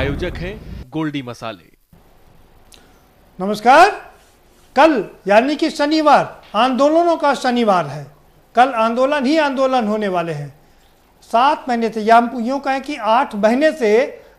प्रायोजक हैं गोल्डी मसाले। नमस्कार। कल यानी कि शनिवार आंदोलनों का शनिवार है। कल आंदोलन ही आंदोलन होने वाले हैं। 7 महीने से, या यूँ कहें कि 8 महीने से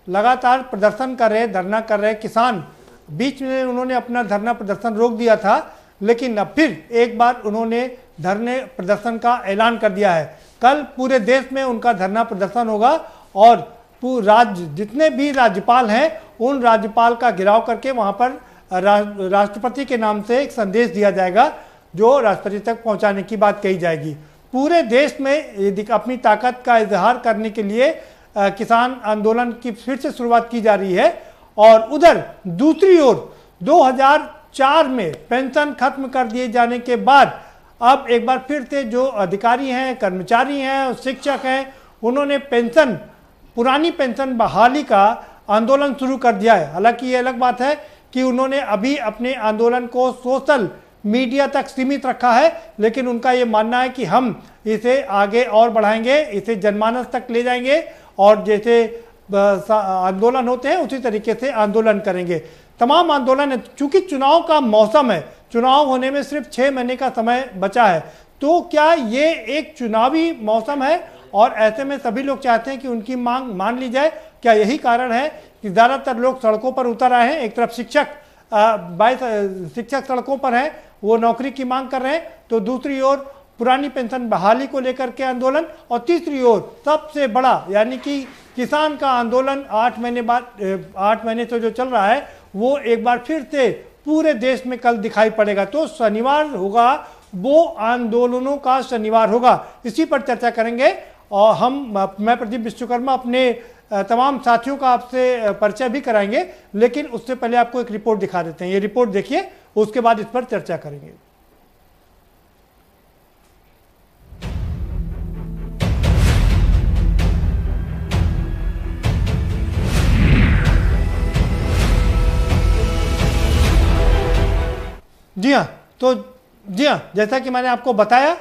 लगातार प्रदर्शन कर रहे, धरना कर रहे किसान। बीच में उन्होंने अपना धरना प्रदर्शन रोक दिया था, लेकिन अब फिर एक बार उन्होंने धरने प्रदर्शन का ऐलान कर दिया है। कल पूरे देश में उनका धरना प्रदर्शन होगा और जितने भी राज्यपाल हैं उन राज्यपाल का घेराव करके वहाँ पर राष्ट्रपति के नाम से एक संदेश दिया जाएगा, जो राष्ट्रपति तक पहुँचाने की बात कही जाएगी। पूरे देश में अपनी ताकत का इजहार करने के लिए किसान आंदोलन की फिर से शुरुआत की जा रही है। और उधर दूसरी ओर 2004 में पेंशन खत्म कर दिए जाने के बाद अब एक बार फिर से जो अधिकारी हैं, कर्मचारी हैं, शिक्षक हैं, उन्होंने पुरानी पेंशन बहाली का आंदोलन शुरू कर दिया है। हालांकि ये अलग बात है कि उन्होंने अभी अपने आंदोलन को सोशल मीडिया तक सीमित रखा है, लेकिन उनका ये मानना है कि हम इसे आगे और बढ़ाएंगे, इसे जनमानस तक ले जाएंगे और जैसे आंदोलन होते हैं उसी तरीके से आंदोलन करेंगे। तमाम आंदोलन है। चूंकि चुनाव का मौसम है, चुनाव होने में सिर्फ 6 महीने का समय बचा है, तो क्या ये एक चुनावी मौसम है और ऐसे में सभी लोग चाहते हैं कि उनकी मांग मान ली जाए? क्या यही कारण है कि ज़्यादातर लोग सड़कों पर उतर आए हैं? एक तरफ शिक्षक सड़कों पर हैं, वो नौकरी की मांग कर रहे हैं, तो दूसरी ओर पुरानी पेंशन बहाली को लेकर के आंदोलन, और तीसरी ओर सबसे बड़ा यानी कि किसान का आंदोलन 8 महीने से जो चल रहा है वो एक बार फिर से पूरे देश में कल दिखाई पड़ेगा। तो शनिवार होगा वो आंदोलनों का शनिवार होगा। इसी पर चर्चा करेंगे और मैं प्रदीप विश्वकर्मा अपने तमाम साथियों का आपसे परिचय भी कराएंगे, लेकिन उससे पहले आपको एक रिपोर्ट दिखा देते हैं। ये रिपोर्ट देखिए, उसके बाद इस पर चर्चा करेंगे। जी हाँ, जैसा कि मैंने आपको बताया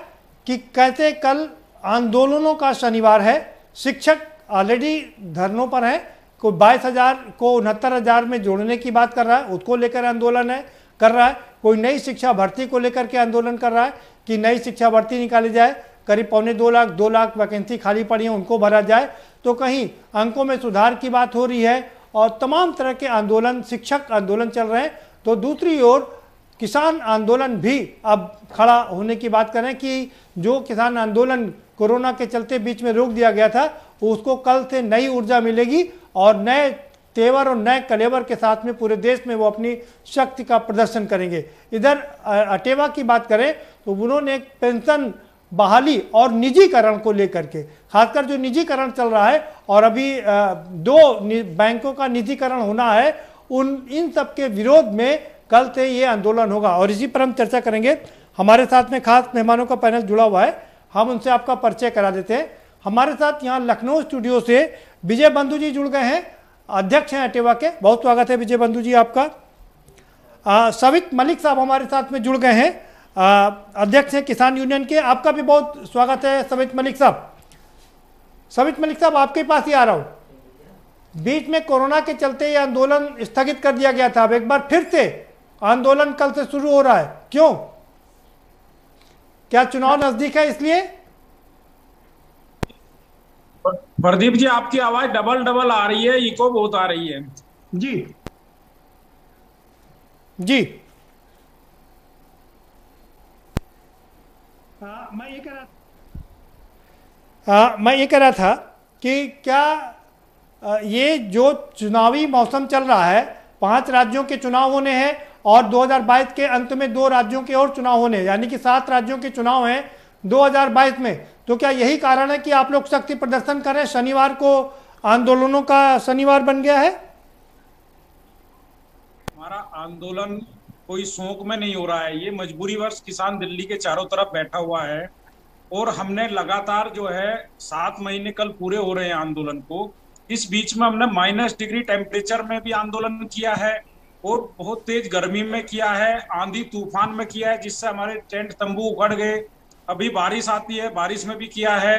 कि कैसे कल आंदोलनों का शनिवार है। शिक्षक ऑलरेडी धरनों पर हैं। कोई 22,000 को 69,000 में जोड़ने की बात कर रहा है, उसको लेकर आंदोलन कर रहा है। कोई नई शिक्षा भर्ती को लेकर के आंदोलन कर रहा है कि नई शिक्षा भर्ती निकाली जाए, करीब 2 लाख वैकेंसी खाली पड़ी है, उनको भरा जाए। तो कहीं अंकों में सुधार की बात हो रही है और तमाम तरह के आंदोलन, शिक्षक आंदोलन चल रहे हैं। तो दूसरी ओर किसान आंदोलन भी अब खड़ा होने की बात करें कि जो किसान आंदोलन कोरोना के चलते बीच में रोक दिया गया था, उसको कल से नई ऊर्जा मिलेगी और नए तेवर और नए कलेवर के साथ में पूरे देश में वो अपनी शक्ति का प्रदर्शन करेंगे। इधर अटेवा की बात करें तो उन्होंने एक पेंशन बहाली और निजीकरण को लेकर के, खासकर जो निजीकरण चल रहा है और अभी 2 बैंकों का निजीकरण होना है, इन सब के विरोध में कल से ये आंदोलन होगा। और इसी पर हम चर्चा करेंगे। हमारे साथ में खास मेहमानों का पैनल जुड़ा हुआ है, हम उनसे आपका परिचय करा देते हैं। हमारे साथ यहाँ लखनऊ स्टूडियो से विजय बंधु जी जुड़ गए हैं, अध्यक्ष हैं अटेवा के। बहुत स्वागत है विजय बंधु जी आपका। सवित मलिक साहब हमारे साथ में जुड़ गए हैं, अध्यक्ष हैं किसान यूनियन के। आपका भी बहुत स्वागत है सवित मलिक साहब। सवित मलिक साहब, आपके पास ही आ रहा हूँ। बीच में कोरोना के चलते ये आंदोलन स्थगित कर दिया गया था, अब एक बार फिर से आंदोलन कल से शुरू हो रहा है, क्यों? क्या चुनाव नजदीक है इसलिए? प्रदीप जी, आपकी आवाज डबल आ रही है, इको बहुत आ रही है। जी मैं ये कह रहा था कि क्या ये जो चुनावी मौसम चल रहा है, 5 राज्यों के चुनाव होने हैं और 2022 के अंत में 2 राज्यों के और चुनाव होने, यानी कि 7 राज्यों के चुनाव हैं 2022 में। तो क्या यही कारण है कि आप लोग शक्ति प्रदर्शन करें? शनिवार को आंदोलनों का शनिवार बन गया है। हमारा आंदोलन कोई शौक में नहीं हो रहा है, ये मजबूरीवश किसान दिल्ली के चारों तरफ बैठा हुआ है और हमने लगातार जो है 7 महीने कल पूरे हो रहे हैं आंदोलन को। इस बीच में हमने -डिग्री टेम्परेचर में भी आंदोलन किया है और बहुत तेज गर्मी में किया है, आंधी तूफान में किया है, जिससे हमारे टेंट तंबू उखड़ गए। अभी बारिश आती है, बारिश में भी किया है।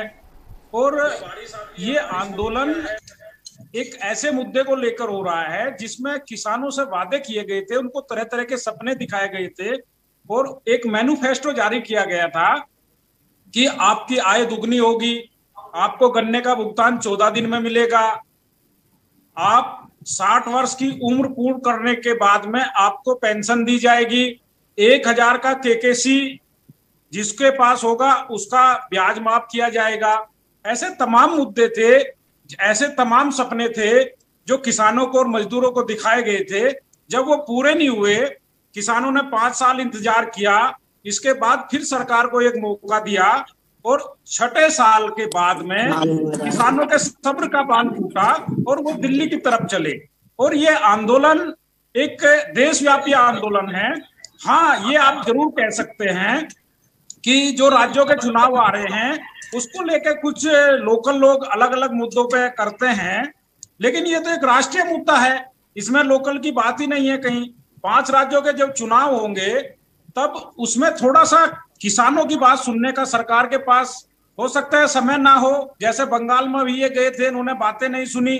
और ये आंदोलन एक ऐसे मुद्दे को लेकर हो रहा है जिसमें किसानों से वादे किए गए थे, उनको तरह तरह के सपने दिखाए गए थे और एक मैनिफेस्टो जारी किया गया था कि आपकी आय दुगनी होगी, आपको गन्ने का भुगतान 14 दिन में मिलेगा, आप 60 वर्ष की उम्र पूर्ण करने के बाद में आपको पेंशन दी जाएगी, 1000 का केकेसी जिसके पास होगा उसका ब्याज माफ किया जाएगा। ऐसे तमाम मुद्दे थे, ऐसे तमाम सपने थे जो किसानों को और मजदूरों को दिखाए गए थे। जब वो पूरे नहीं हुए, किसानों ने 5 साल इंतजार किया, इसके बाद फिर सरकार को एक मौका दिया और 6ठे साल के बाद में किसानों के सब्र का बांध टूटा और वो दिल्ली की तरफ चले। और ये आंदोलन एक देशव्यापी आंदोलन है। हाँ, ये आप जरूर कह सकते हैं कि जो राज्यों के चुनाव आ रहे हैं उसको लेकर कुछ लोकल लोग अलग अलग मुद्दों पे करते हैं, लेकिन ये तो एक राष्ट्रीय मुद्दा है, इसमें लोकल की बात ही नहीं है। कहीं 5 राज्यों के जब चुनाव होंगे तब उसमें थोड़ा सा किसानों की बात सुनने का सरकार के पास हो सकता है समय ना हो। जैसे बंगाल में भी ये गए थे, उन्होंने बातें नहीं सुनी।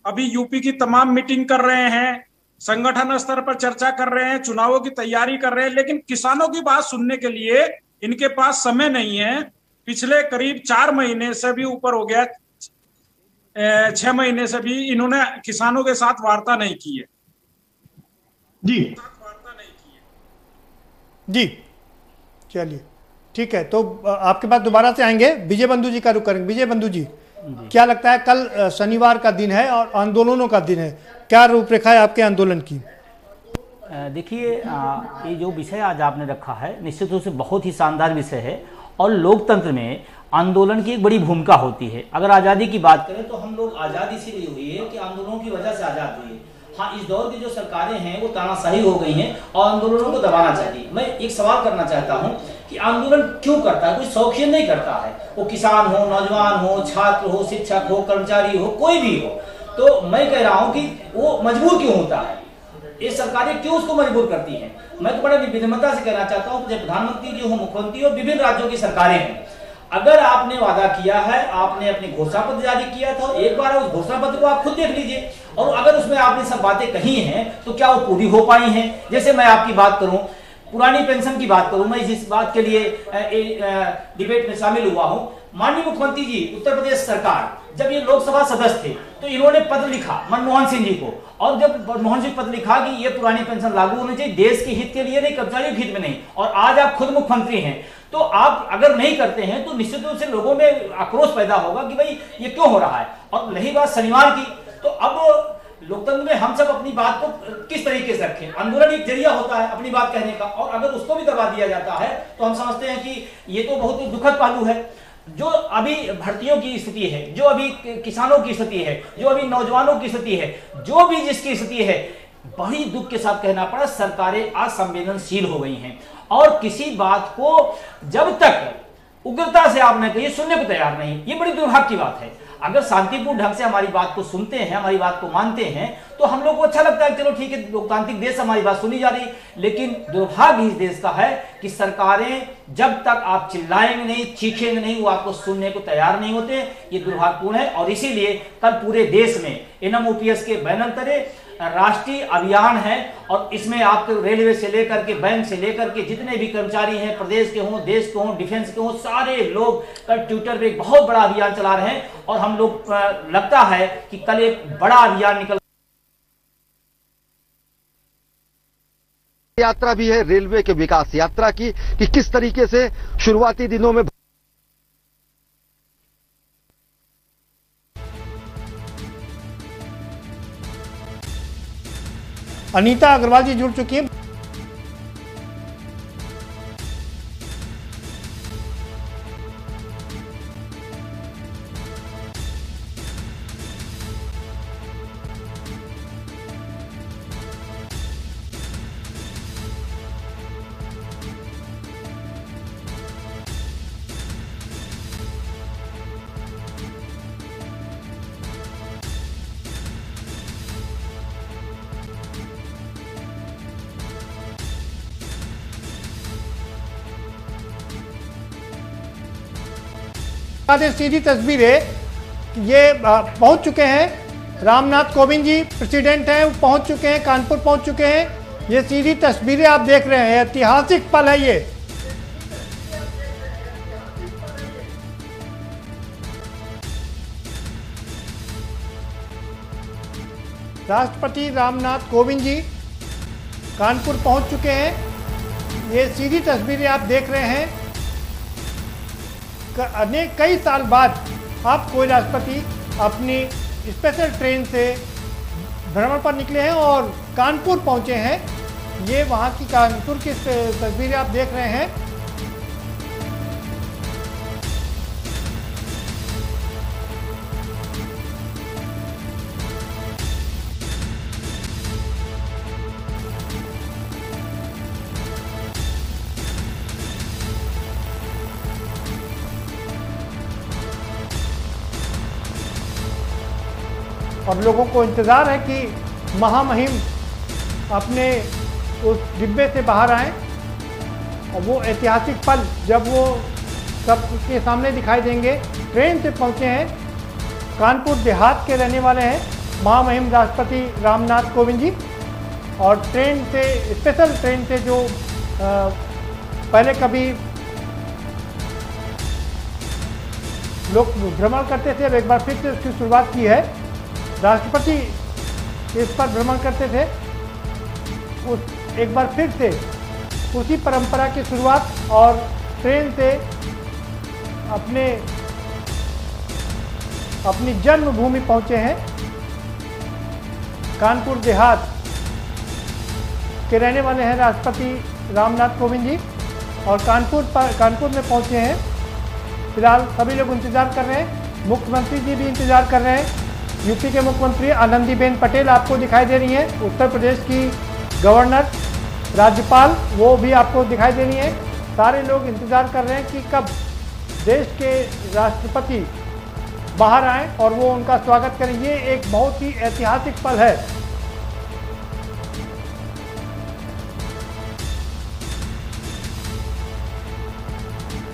अभी यूपी की तमाम मीटिंग कर रहे हैं, संगठन स्तर पर चर्चा कर रहे हैं, चुनावों की तैयारी कर रहे हैं, लेकिन किसानों की बात सुनने के लिए इनके पास समय नहीं है। पिछले करीब 4 महीने से भी ऊपर हो गया, 6 महीने से भी इन्होंने किसानों के साथ वार्ता नहीं की है। जी जी, चलिए ठीक है, तो आपके पास दोबारा से आएंगे। विजय बंधु जी का रुख करेंगे। विजय बंधु जी, क्या लगता है, कल शनिवार का दिन है और आंदोलनों का दिन है, क्या रूपरेखा है आपके आंदोलन की? देखिए, ये जो विषय आज आपने रखा है निश्चित रूप से बहुत ही शानदार विषय है और लोकतंत्र में आंदोलन की एक बड़ी भूमिका होती है। अगर आज़ादी की बात करें तो हम लोग आज़ादी इसीलिए हुई है कि आंदोलनों की वजह से आज़ाद हुई है। हाँ, इस दौर की जो सरकारें हैं वो तानाशाही हो गई हैं और आंदोलनों को दबाना चाहिए। मैं एक सवाल करना चाहता हूँ कि आंदोलन क्यों करता है? कोई शौकीन नहीं करता है, वो किसान हो, नौजवान हो, छात्र हो, शिक्षक हो, कर्मचारी हो, कोई भी हो। तो मैं कह रहा हूँ कि वो मजबूर क्यों होता है, ये सरकारें क्यों उसको मजबूर करती हैं? मैं तो बड़े विनम्रता से कहना चाहता हूँ, जब प्रधानमंत्री जी हो, मुख्यमंत्री हो, विभिन्न राज्यों की सरकारें हैं, अगर आपने वादा किया है, आपने अपने घोषणा पत्र जारी किया था, एक बार उस घोषणा पत्र को आप खुद देख लीजिए और अगर उसमें आपने सब बातें कही हैं तो क्या वो पूरी हो पाई हैं? जैसे मैं आपकी बात करूं, पुरानी पेंशन की बात करूं, मैं इस बात के लिए डिबेट में शामिल हुआ हूं। माननीय मुख्यमंत्री जी, उत्तर प्रदेश सरकार जब ये लोकसभा सदस्य थे तो इन्होंने पत्र लिखा मनमोहन सिंह जी को, और जब मनमोहन सिंह पत्र लिखा कि ये पुरानी पेंशन लागू होनी चाहिए, देश के हित के लिए नहीं, कर्मचारियों के हित में नहीं, और आज आप खुद मुख्यमंत्री हैं, तो आप अगर नहीं करते हैं तो निश्चित रूप से लोगों में आक्रोश पैदा होगा कि भाई ये क्यों हो रहा है। और रही बात शनिवार की, तो अब लोकतंत्र में हम सब अपनी बात को किस तरीके से रखें? आंदोलन एक जरिया होता है अपनी बात कहने का, और अगर उसको भी दबा दिया जाता है तो हम समझते हैं कि ये तो बहुत दुखद पहलू है। जो अभी भर्तियों की स्थिति है, जो अभी किसानों की स्थिति है, जो अभी नौजवानों की स्थिति है, जो भी जिसकी स्थिति है, बड़ी दुख के साथ कहना पड़ा, सरकारें असंवेदनशील हो गई हैं और किसी बात को जब तक उग्रता से आप न कहिए, सुनने को तैयार नहीं। ये बड़ी दुर्भाग्य की बात है। अगर शांतिपूर्ण ढंग से हमारी बात को सुनते हैं, हमारी बात को मानते हैं, तो हम लोग को अच्छा लगता है, चलो ठीक है, लोकतांत्रिक देश, हमारी बात सुनी जा रही। लेकिन दुर्भाग्य इस देश का है कि सरकारें जब तक आप चिल्लाएंगे नहीं, चीखेंगे नहीं, वो आपको सुनने को तैयार नहीं होते। ये दुर्भाग्यपूर्ण है और इसीलिए कल पूरे देश में NMOPS के बैनर तले राष्ट्रीय अभियान है और इसमें आपके रेलवे से लेकर के, बैंक से लेकर के, जितने भी कर्मचारी हैं, प्रदेश के हों, देश के हों, डिफेंस के हों, सारे लोग कल ट्विटर पे एक बहुत बड़ा अभियान चला रहे हैं और हम लोग लगता है कि कल एक बड़ा अभियान निकल। यात्रा भी है रेलवे के विकास यात्रा की, कि किस तरीके से शुरुआती दिनों में अनीता अग्रवाल जी जुड़ चुकी हैं। सीधी तस्वीर है, ये पहुंच चुके हैं रामनाथ कोविंद जी प्रेसिडेंट हैं, वो पहुंच चुके हैं, कानपुर पहुंच चुके हैं। ये सीधी तस्वीरें आप देख रहे हैं, ऐतिहासिक पल है ये। राष्ट्रपति रामनाथ कोविंद जी कानपुर पहुंच चुके हैं। ये सीधी तस्वीरें आप देख रहे हैं। अनेक कई साल बाद अब कोई राष्ट्रपति अपनी स्पेशल ट्रेन से भ्रमण पर निकले हैं और कानपुर पहुंचे हैं। ये वहां की कानपुर की तस्वीरें आप देख रहे हैं। और लोगों को इंतज़ार है कि महामहिम अपने उस डिब्बे से बाहर आएं और वो ऐतिहासिक पल जब वो सबके सामने दिखाई देंगे। ट्रेन से पहुंचे हैं, कानपुर देहात के रहने वाले हैं महामहिम राष्ट्रपति रामनाथ कोविंद जी। और ट्रेन से, स्पेशल ट्रेन से जो पहले कभी लोग भ्रमण करते थे, अब एक बार फिर से उसकी शुरुआत की है। राष्ट्रपति इस पर भ्रमण करते थे, उस एक बार फिर से उसी परंपरा की शुरुआत और ट्रेन से अपनी जन्मभूमि पहुंचे हैं। कानपुर देहात के रहने वाले हैं राष्ट्रपति रामनाथ कोविंद जी और कानपुर में पहुंचे हैं। फिलहाल सभी लोग इंतजार कर रहे हैं, मुख्यमंत्री जी भी इंतजार कर रहे हैं। यूपी के मुख्यमंत्री आनंदीबेन पटेल आपको दिखाई दे रही हैं, उत्तर प्रदेश की गवर्नर, राज्यपाल वो भी आपको दिखाई दे रही हैं। सारे लोग इंतजार कर रहे हैं कि कब देश के राष्ट्रपति बाहर आएं और वो उनका स्वागत करें। ये एक बहुत ही ऐतिहासिक पल है।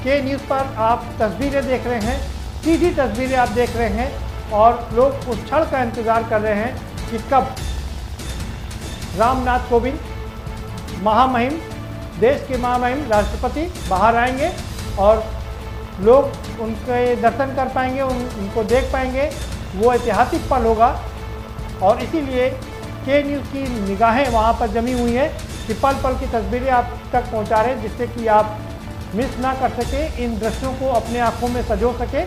के न्यूज़ पर आप तस्वीरें देख रहे हैं, सीधी तस्वीरें आप देख रहे हैं और लोग उस क्षण का इंतजार कर रहे हैं कि कब रामनाथ कोविंद महामहिम, देश के महामहिम राष्ट्रपति बाहर आएंगे और लोग उनके दर्शन कर पाएंगे, उनको देख पाएंगे। वो ऐतिहासिक पल होगा और इसीलिए के न्यूज़ की निगाहें वहाँ पर जमी हुई हैं कि पल पल की तस्वीरें आप तक पहुँचा रहे हैं, जिससे कि आप मिस ना कर सके, इन दृश्यों को अपने आँखों में सजो सके।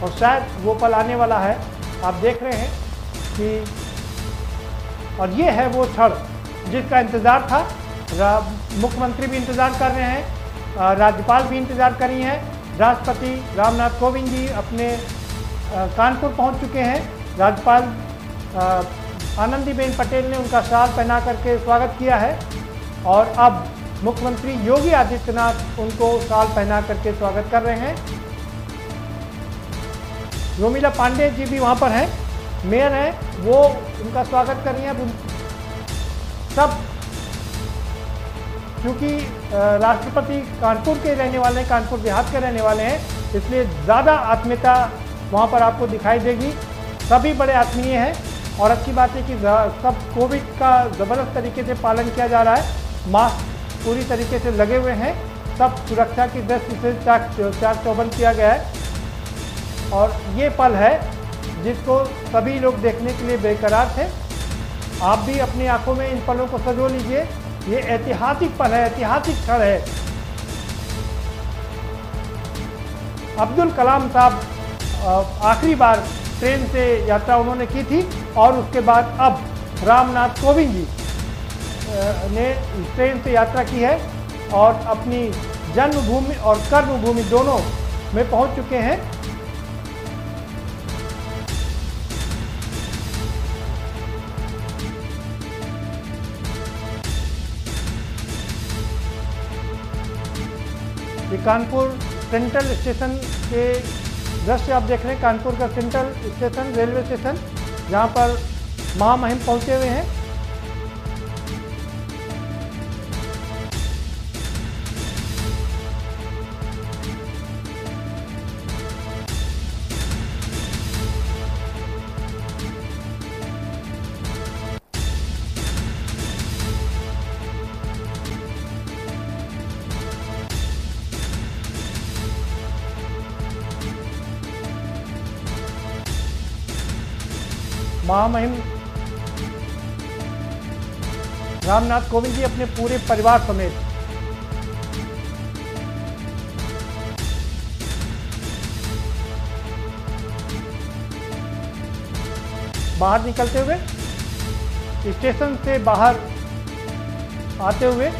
और शायद वो पल आने वाला है। आप देख रहे हैं कि और ये है वो क्षण जिसका इंतज़ार था। मुख्यमंत्री भी इंतज़ार कर रहे हैं, राज्यपाल भी इंतज़ार कर रही हैं। राष्ट्रपति रामनाथ कोविंद जी अपने कानपुर पहुंच चुके हैं। राज्यपाल आनंदीबेन पटेल ने उनका शाल पहना करके स्वागत किया है और अब मुख्यमंत्री योगी आदित्यनाथ उनको शाल पहना करके स्वागत कर रहे हैं। रोमिला पांडे जी भी वहाँ पर हैं, मेयर हैं, वो उनका स्वागत कर रही हैं। सब क्योंकि राष्ट्रपति कानपुर के रहने वाले हैं, कानपुर देहात के रहने वाले हैं, इसलिए ज़्यादा आत्मीयता वहाँ पर आपको दिखाई देगी। सभी बड़े आत्मीय हैं और अच्छी बात है कि सब कोविड का ज़बरदस्त तरीके से पालन किया जा रहा है। मास्क पूरी तरीके से लगे हुए हैं, सब सुरक्षा की दृष्टि से चाक चौबंद किया गया है और ये पल है जिसको सभी लोग देखने के लिए बेकरार थे। आप भी अपनी आंखों में इन पलों को सजो लीजिए। ये ऐतिहासिक पल है, ऐतिहासिक क्षण है। अब्दुल कलाम साहब आखिरी बार ट्रेन से यात्रा उन्होंने की थी और उसके बाद अब रामनाथ कोविंद जी ने ट्रेन से यात्रा की है और अपनी जन्मभूमि और कर्मभूमि दोनों में पहुंच चुके हैं। ये कानपुर सेंट्रल स्टेशन के दृश्य आप देख रहे हैं कानपुर का सेंट्रल स्टेशन, रेलवे स्टेशन, जहां पर महामहिम पहुंचे हुए हैं। महामहिम रामनाथ कोविंद जी अपने पूरे परिवार समेत बाहर निकलते हुए, स्टेशन से बाहर आते हुए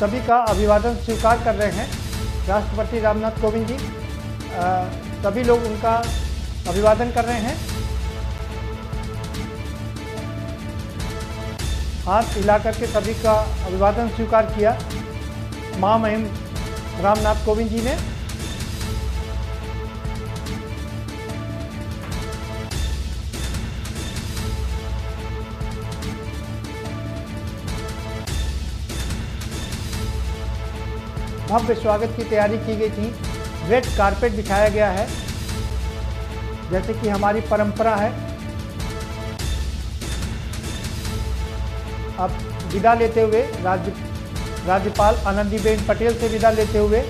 सभी का अभिवादन स्वीकार कर रहे हैं राष्ट्रपति रामनाथ कोविंद जी। सभी लोग उनका अभिवादन कर रहे हैं। हाथ हिला करके सभी का अभिवादन स्वीकार किया महामहिम रामनाथ कोविंद जी ने। भव्य स्वागत की तैयारी की गई थी। रेड कारपेट बिछाया गया है जैसे कि हमारी परंपरा है। अब विदा लेते हुए राज्यपाल आनंदीबेन पटेल से विदा लेते हुए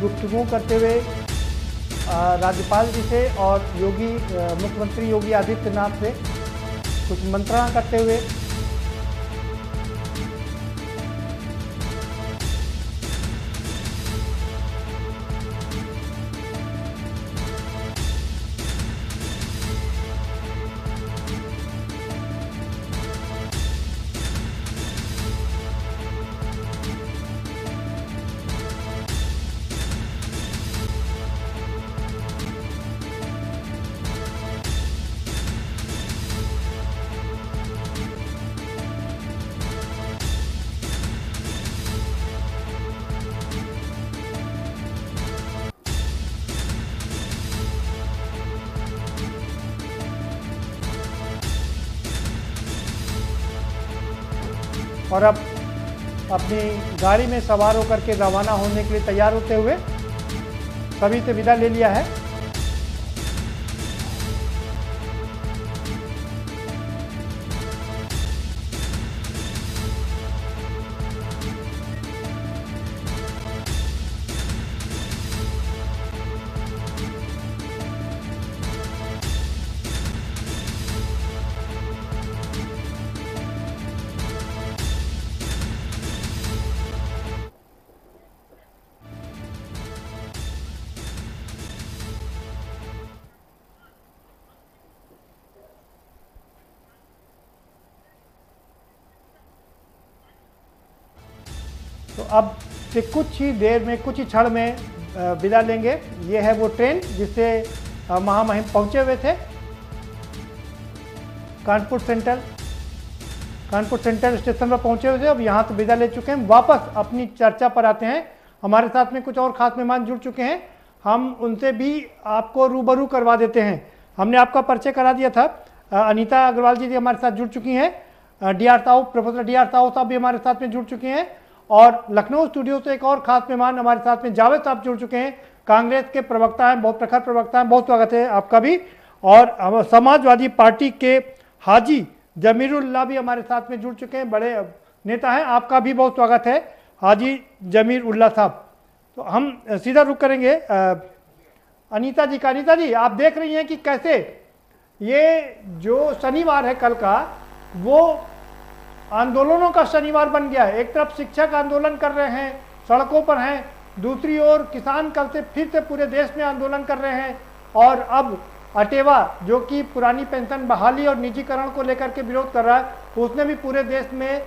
गुफ्तगू करते हुए राज्यपाल जी से और मुख्यमंत्री योगी आदित्यनाथ से कुछ मंत्रणा करते हुए और अब अपनी गाड़ी में सवार होकर के रवाना होने के लिए तैयार होते हुए सभी से विदा ले लिया है। तो अब से कुछ ही देर में, कुछ ही क्षण में विदा लेंगे। ये है वो ट्रेन जिससे महामहिम पहुंचे हुए थे कानपुर सेंट्रल स्टेशन पर पहुंचे हुए थे। अब यहाँ से विदा ले चुके हैं। वापस अपनी चर्चा पर आते हैं। हमारे साथ में कुछ और खास मेहमान जुड़ चुके हैं, हम उनसे भी आपको रूबरू करवा देते हैं। हमने आपका परिचय करा दिया था। अनीता अग्रवाल जी हमारे साथ जुड़ चुकी हैं। प्रोफेसर डी आर साहू साहब भी हमारे साथ में जुड़ चुके हैं। और लखनऊ स्टूडियो से एक और खास मेहमान हमारे साथ में जावेद साहब जुड़ चुके हैं। कांग्रेस के प्रवक्ता हैं, बहुत प्रखर प्रवक्ता हैं। बहुत स्वागत है आपका भी। और समाजवादी पार्टी के हाजी जमीरुल्लाह भी हमारे साथ में जुड़ चुके हैं, बड़े नेता हैं। आपका भी बहुत स्वागत है हाजी जमीरुल्लाह साहब। तो हम सीधा रुख करेंगे अनीता जी का। अनीता जी, आप देख रही हैं कि कैसे ये जो शनिवार है कल का, वो आंदोलनों का शनिवार बन गया है। एक तरफ शिक्षक आंदोलन कर रहे हैं, सड़कों पर हैं, दूसरी ओर किसान कल से फिर से पूरे देश में आंदोलन कर रहे हैं। और अब अटेवा जो कि पुरानी पेंशन बहाली और निजीकरण को लेकर के विरोध कर रहा है, उसने भी पूरे देश में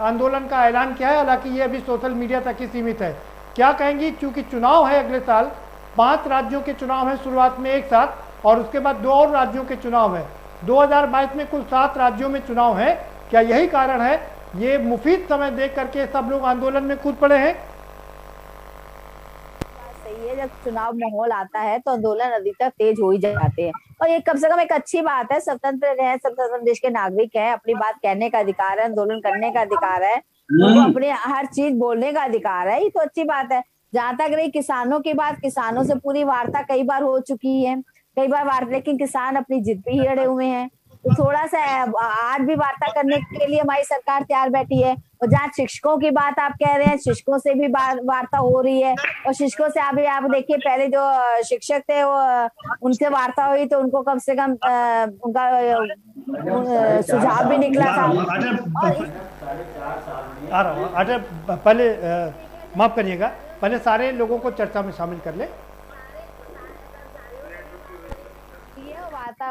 आंदोलन का ऐलान किया है। हालांकि ये अभी सोशल मीडिया तक ही सीमित है। क्या कहेंगी, चूंकि चुनाव है अगले साल, 5 राज्यों के चुनाव है शुरुआत में एक साथ, और उसके बाद 2 और राज्यों के चुनाव है। 2022 में कुल 7 राज्यों में चुनाव है। क्या यही कारण है, ये मुफीद समय देख करके सब लोग आंदोलन में कूद पड़े हैं? सही है, जब चुनाव माहौल आता है तो आंदोलन अधिकतर तेज हो ही जाते हैं। और ये कम से कम एक अच्छी बात है। स्वतंत्र है, स्वतंत्र देश के नागरिक हैं, अपनी बात कहने का अधिकार है, आंदोलन करने का अधिकार है, उनको अपने हर चीज बोलने का अधिकार है। ये तो अच्छी बात है। जहां तक रही किसानों की बात, किसानों से पूरी वार्ता कई बार हो चुकी है, कई बार वार्ता, लेकिन किसान अपनी जिद पे ही अड़े हुए हैं। तो थोड़ा सा आज भी वार्ता करने के लिए हमारी सरकार तैयार बैठी है। और जहाँ शिक्षकों की बात आप कह रहे हैं, शिक्षकों से भी वार्ता हो रही है। और शिक्षकों से अभी आप देखिए, पहले जो शिक्षक थे वो उनसे वार्ता हुई तो उनको कम से कम उनका सुझाव भी निकला था। पहले माफ करिएगा, पहले सारे लोगों को चर्चा में शामिल कर ले।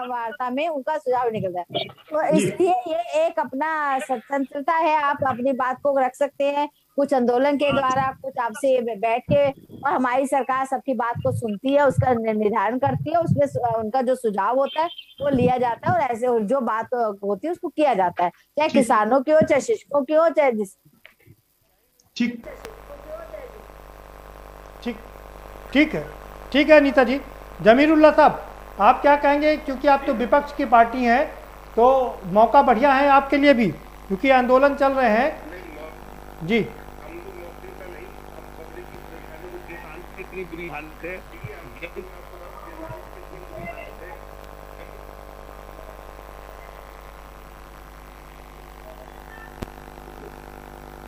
वार्ता में उनका सुझाव निकलता है। तो इसलिए ये एक अपना स्वतंत्रता है, आप अपनी बात को रख सकते हैं, कुछ आंदोलन के द्वारा, कुछ आपसे बैठ के। और हमारी सरकार सबकी बात को सुनती है, उसका निर्धारण करती है, उसमें उनका जो सुझाव होता है वो लिया जाता है, और ऐसे जो बात होती है उसको किया जाता है, चाहे किसानों की हो, चाहे शिक्षकों की हो, चाहे ठीक है अनीता जी। जमीरुल्लाह साहब, आप क्या कहेंगे, क्योंकि आप तो विपक्ष की पार्टी हैं, तो मौका बढ़िया है आपके लिए भी, क्योंकि आंदोलन चल रहे हैं जी।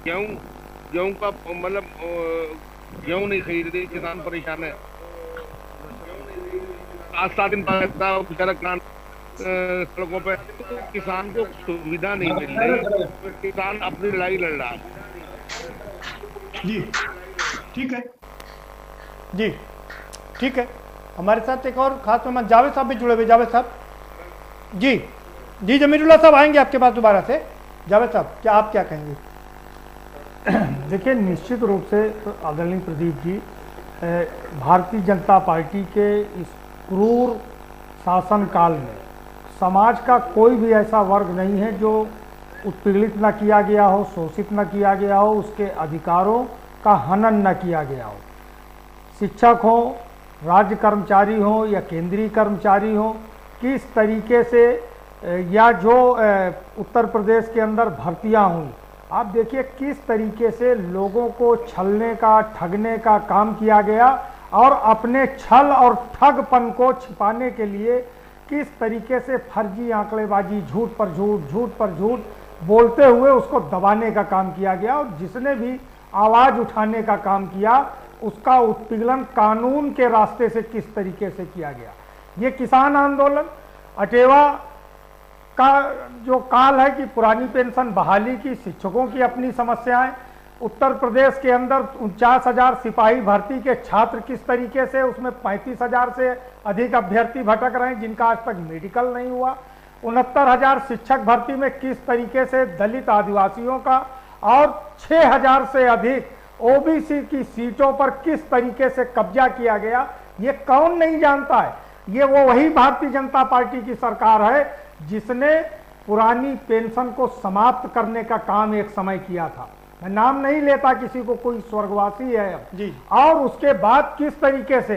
गेहूं का मतलब गेहूं नहीं खरीद रही, किसान परेशान है। 7 दिन बेचारा सड़कों पे, तो किसान को सुविधा नहीं मिल रही, किसान अपनी लड़ाई लड़ रहा है। जी ठीक है। हमारे साथ एक और खास मेहमान जावेद साहब भी जुड़े हुए। जावेद साहब जी जमीरुल्लाह साहब आएंगे आपके पास दोबारा से। जावेद साहब, क्या आप क्या कहेंगे? देखिए, निश्चित रूप से आदरणीय प्रदीप जी, भारतीय जनता पार्टी के इस क्रूर शासन काल में समाज का कोई भी ऐसा वर्ग नहीं है जो उत्पीड़ित न किया गया हो, शोषित न किया गया हो, उसके अधिकारों का हनन न किया गया हो। शिक्षक हो, राज्य कर्मचारी हो या केंद्रीय कर्मचारी हो, किस तरीके से या जो उत्तर प्रदेश के अंदर भर्तियां हुई, आप देखिए किस तरीके से लोगों को छलने का, ठगने का काम किया गया, और अपने छल और ठगपन को छिपाने के लिए किस तरीके से फर्जी आंकड़ेबाजी, झूठ पर झूठ बोलते हुए उसको दबाने का काम किया गया। और जिसने भी आवाज़ उठाने का काम किया, उसका उत्पीड़न कानून के रास्ते से किस तरीके से किया गया। ये किसान आंदोलन, अटेवा का जो काल है कि पुरानी पेंशन बहाली की, शिक्षकों की अपनी समस्याएं, उत्तर प्रदेश के अंदर 49,000 सिपाही भर्ती के छात्र किस तरीके से, उसमें 35,000 से अधिक अभ्यर्थी भटक रहे हैं जिनका आज तक मेडिकल नहीं हुआ। 69,000 शिक्षक भर्ती में किस तरीके से दलित, आदिवासियों का और 6000 से अधिक ओबीसी की सीटों पर किस तरीके से कब्जा किया गया, ये कौन नहीं जानता है। ये वही भारतीय जनता पार्टी की सरकार है जिसने पुरानी पेंशन को समाप्त करने का काम एक समय किया था। मैं नाम नहीं लेता किसी को, कोई स्वर्गवासी है जी। और उसके बाद किस तरीके से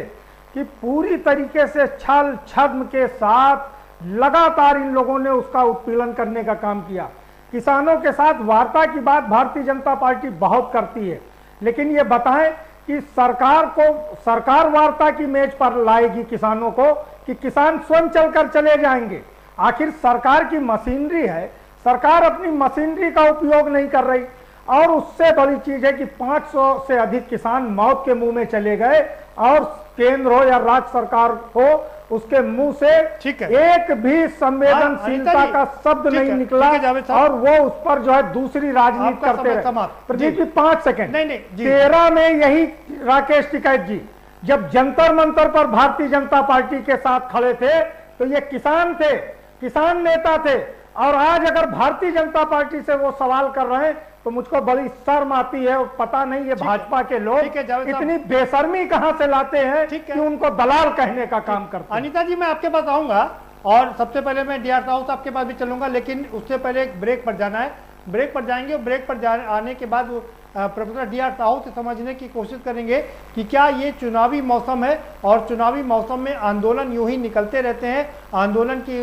कि पूरी तरीके से छल छद्म के साथ लगातार इन लोगों ने उसका उत्पीड़न करने का काम किया। किसानों के साथ वार्ता की बात भारतीय जनता पार्टी बहुत करती है, लेकिन ये बताएं कि सरकार वार्ता की मेज पर लाएगी किसानों को कि किसान स्वयं चलकर चले जाएंगे। आखिर सरकार की मशीनरी है, सरकार अपनी मशीनरी का उपयोग नहीं कर रही। और उससे बड़ी चीज है कि 500 से अधिक किसान मौत के मुंह में चले गए और केंद्र हो या राज्य सरकार हो, उसके मुंह से एक भी संवेदनशीलता का शब्द नहीं निकला और वो उस पर जो है दूसरी राजनीति करते रहे। प्रदीप जी 5 सेकंड। 13 में यही राकेश टिकैत जी जब जंतर मंतर पर भारतीय जनता पार्टी के साथ खड़े थे तो ये किसान थे, किसान नेता थे। और आज अगर भारतीय जनता पार्टी से वो सवाल कर रहे हैं तो मुझको बड़ी शर्म आती है। और पता नहीं ये भाजपा के लोग इतनी बेशर्मी कहां से लाते हैं कि उनको दलाल कहने का काम करते हैं। अनीता जी मैं आपके पास आऊंगा और सबसे पहले मैं डीआर राउत आपके पास भी चलूंगा, लेकिन उससे पहले एक ब्रेक पर जाना है। ब्रेक पर जाएंगे और ब्रेक पर आने के बाद प्रोफेसर डीआर राउत से समझने की कोशिश करेंगे कि क्या ये चुनावी मौसम है और चुनावी मौसम में आंदोलन यूं ही निकलते रहते हैं, आंदोलन की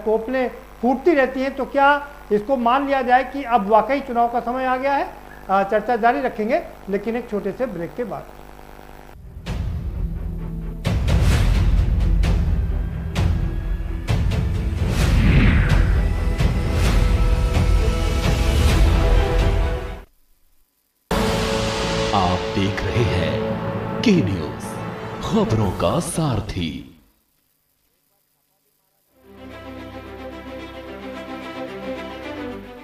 कोपलें फूटती रहती हैं, तो क्या इसको मान लिया जाए कि अब वाकई चुनाव का समय आ गया है। चर्चा जारी रखेंगे लेकिन एक छोटे से ब्रेक के बाद। आप देख रहे हैं के न्यूज, खबरों का सारथी।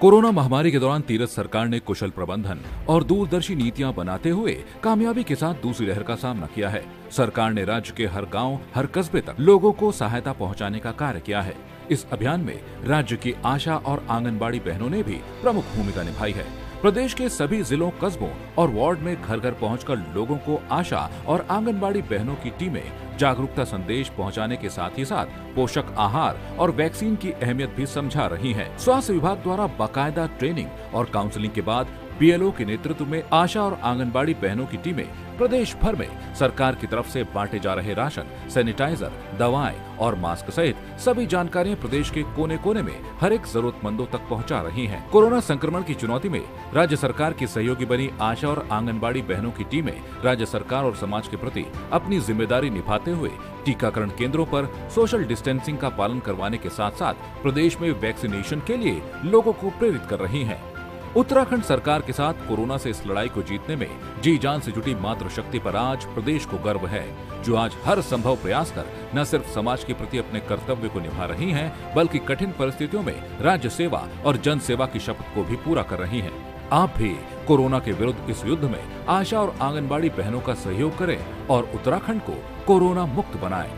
कोरोना महामारी के दौरान तीरथ सरकार ने कुशल प्रबंधन और दूरदर्शी नीतियां बनाते हुए कामयाबी के साथ दूसरी लहर का सामना किया है। सरकार ने राज्य के हर गांव, हर कस्बे तक लोगों को सहायता पहुंचाने का कार्य किया है। इस अभियान में राज्य की आशा और आंगनबाड़ी बहनों ने भी प्रमुख भूमिका निभाई है। प्रदेश के सभी जिलों, कस्बों और वार्ड में घर घर पहुंचकर लोगों को आशा और आंगनबाड़ी बहनों की टीमें जागरूकता संदेश पहुंचाने के साथ ही साथ पोषक आहार और वैक्सीन की अहमियत भी समझा रही हैं। स्वास्थ्य विभाग द्वारा बाकायदा ट्रेनिंग और काउंसलिंग के बाद बीएलओ के नेतृत्व में आशा और आंगनबाड़ी बहनों की टीमें प्रदेश भर में सरकार की तरफ से बांटे जा रहे राशन, सैनिटाइजर, दवाएं और मास्क सहित सभी जानकारियां प्रदेश के कोने कोने में हर एक जरूरतमंदों तक पहुंचा रही हैं। कोरोना संक्रमण की चुनौती में राज्य सरकार की सहयोगी बनी आशा और आंगनबाड़ी बहनों की टीमें राज्य सरकार और समाज के प्रति अपनी जिम्मेदारी निभाते हुए टीकाकरण केंद्रों पर सोशल डिस्टेंसिंग का पालन करवाने के साथ साथ प्रदेश में वैक्सीनेशन के लिए लोगों को प्रेरित कर रही हैं। उत्तराखंड सरकार के साथ कोरोना से इस लड़ाई को जीतने में जी जान से जुटी मातृशक्ति पर आज प्रदेश को गर्व है, जो आज हर संभव प्रयास कर न सिर्फ समाज के प्रति अपने कर्तव्य को निभा रही हैं, बल्कि कठिन परिस्थितियों में राज्य सेवा और जन सेवा की शपथ को भी पूरा कर रही हैं। आप भी कोरोना के विरुद्ध इस युद्ध में आशा और आंगनबाड़ी बहनों का सहयोग करें और उत्तराखंड को कोरोना मुक्त बनाएं।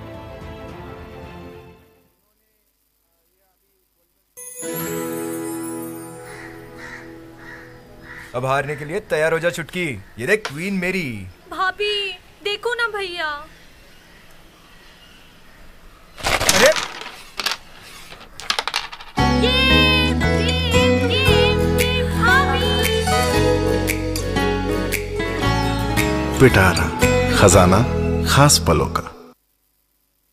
अब हारने के लिए तैयार हो जा चुटकी। ये देख क्वीन मेरी। भाभी देखो ना भैया। अरे पिटारा खजाना खास पलों का।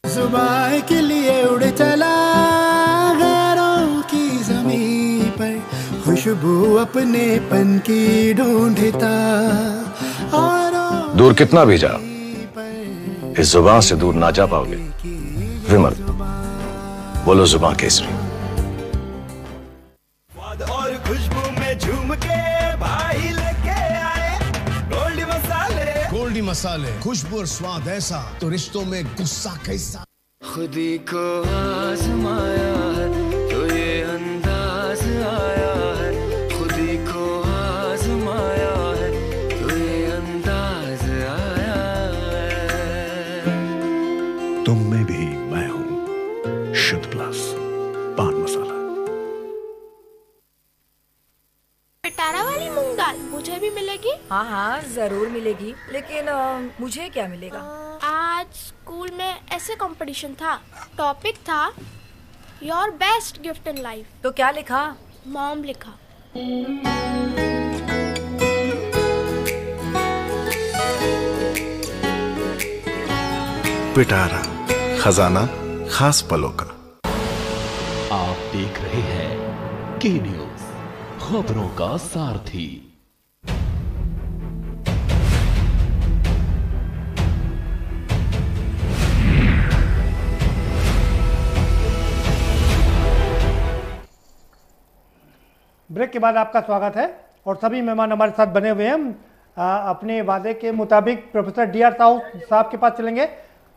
जुबान के लिए उड़ चला गैरों की जमीन पर, खुशबू अपने पन की ढूंढता। दूर कितना भी जा, इस जुबान से दूर ना जा पाओगे। विमल, बोलो जुबान केसरी। और खुशबू में झूम के भाई लेके आए गोल्डी मसाले। गोल्डी मसाले, खुशबू और स्वाद ऐसा तो रिश्तों में गुस्सा कैसा। खुदी को आजमाया है तो ये अंदाज आया है, खुदी को आजमाया है तो ये अंदाज आया है। तुम में भी मैं हूं, शुद्ध प्लस पान मसाला। पिटारा वाली साल मुझे भी मिलेगी? हाँ हाँ जरूर मिलेगी, लेकिन मुझे क्या मिलेगा? आज स्कूल में ऐसे कंपटीशन था, टॉपिक था your best gift in life. तो क्या लिखा? मॉम लिखा। पिटारा खजाना खास पलों का। आप देख रहे हैं के न्यूज, खबरों का सारथी। ब्रेक के बाद आपका स्वागत है और सभी मेहमान हमारे साथ बने हुए हैं। हम अपने वादे के मुताबिक प्रोफेसर डी आर साहू साहब के पास चलेंगे।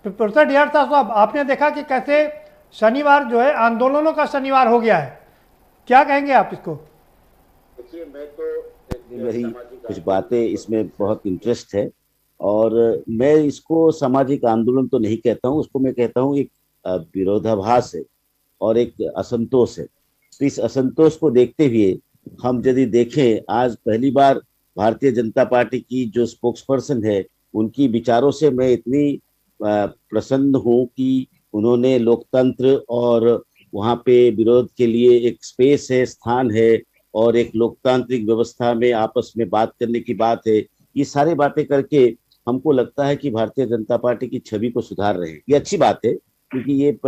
प्रोफेसर डी आर साहब, आपने देखा कि कैसे शनिवार जो है आंदोलनों का शनिवार हो गया है, क्या कहेंगे आप इसको? देखिए, मैं तो मेरी कुछ बातें इसमें बहुत इंटरेस्ट है और मैं इसको सामाजिक आंदोलन तो नहीं कहता हूँ, उसको मैं कहता हूँ एक विरोधाभास है और एक असंतोष है। तो इस असंतोष को देखते हुए हम यदि देखें, आज पहली बार भारतीय जनता पार्टी की जो स्पोक्सपर्सन है उनकी विचारों से मैं इतनी प्रसन्न हूँ कि उन्होंने लोकतंत्र और वहाँ पे विरोध के लिए एक स्पेस है, स्थान है और एक लोकतांत्रिक व्यवस्था में आपस में बात करने की बात है। ये सारी बातें करके हमको लगता है कि भारतीय जनता पार्टी की छवि को सुधार रहे हैं। ये अच्छी बात है क्योंकि ये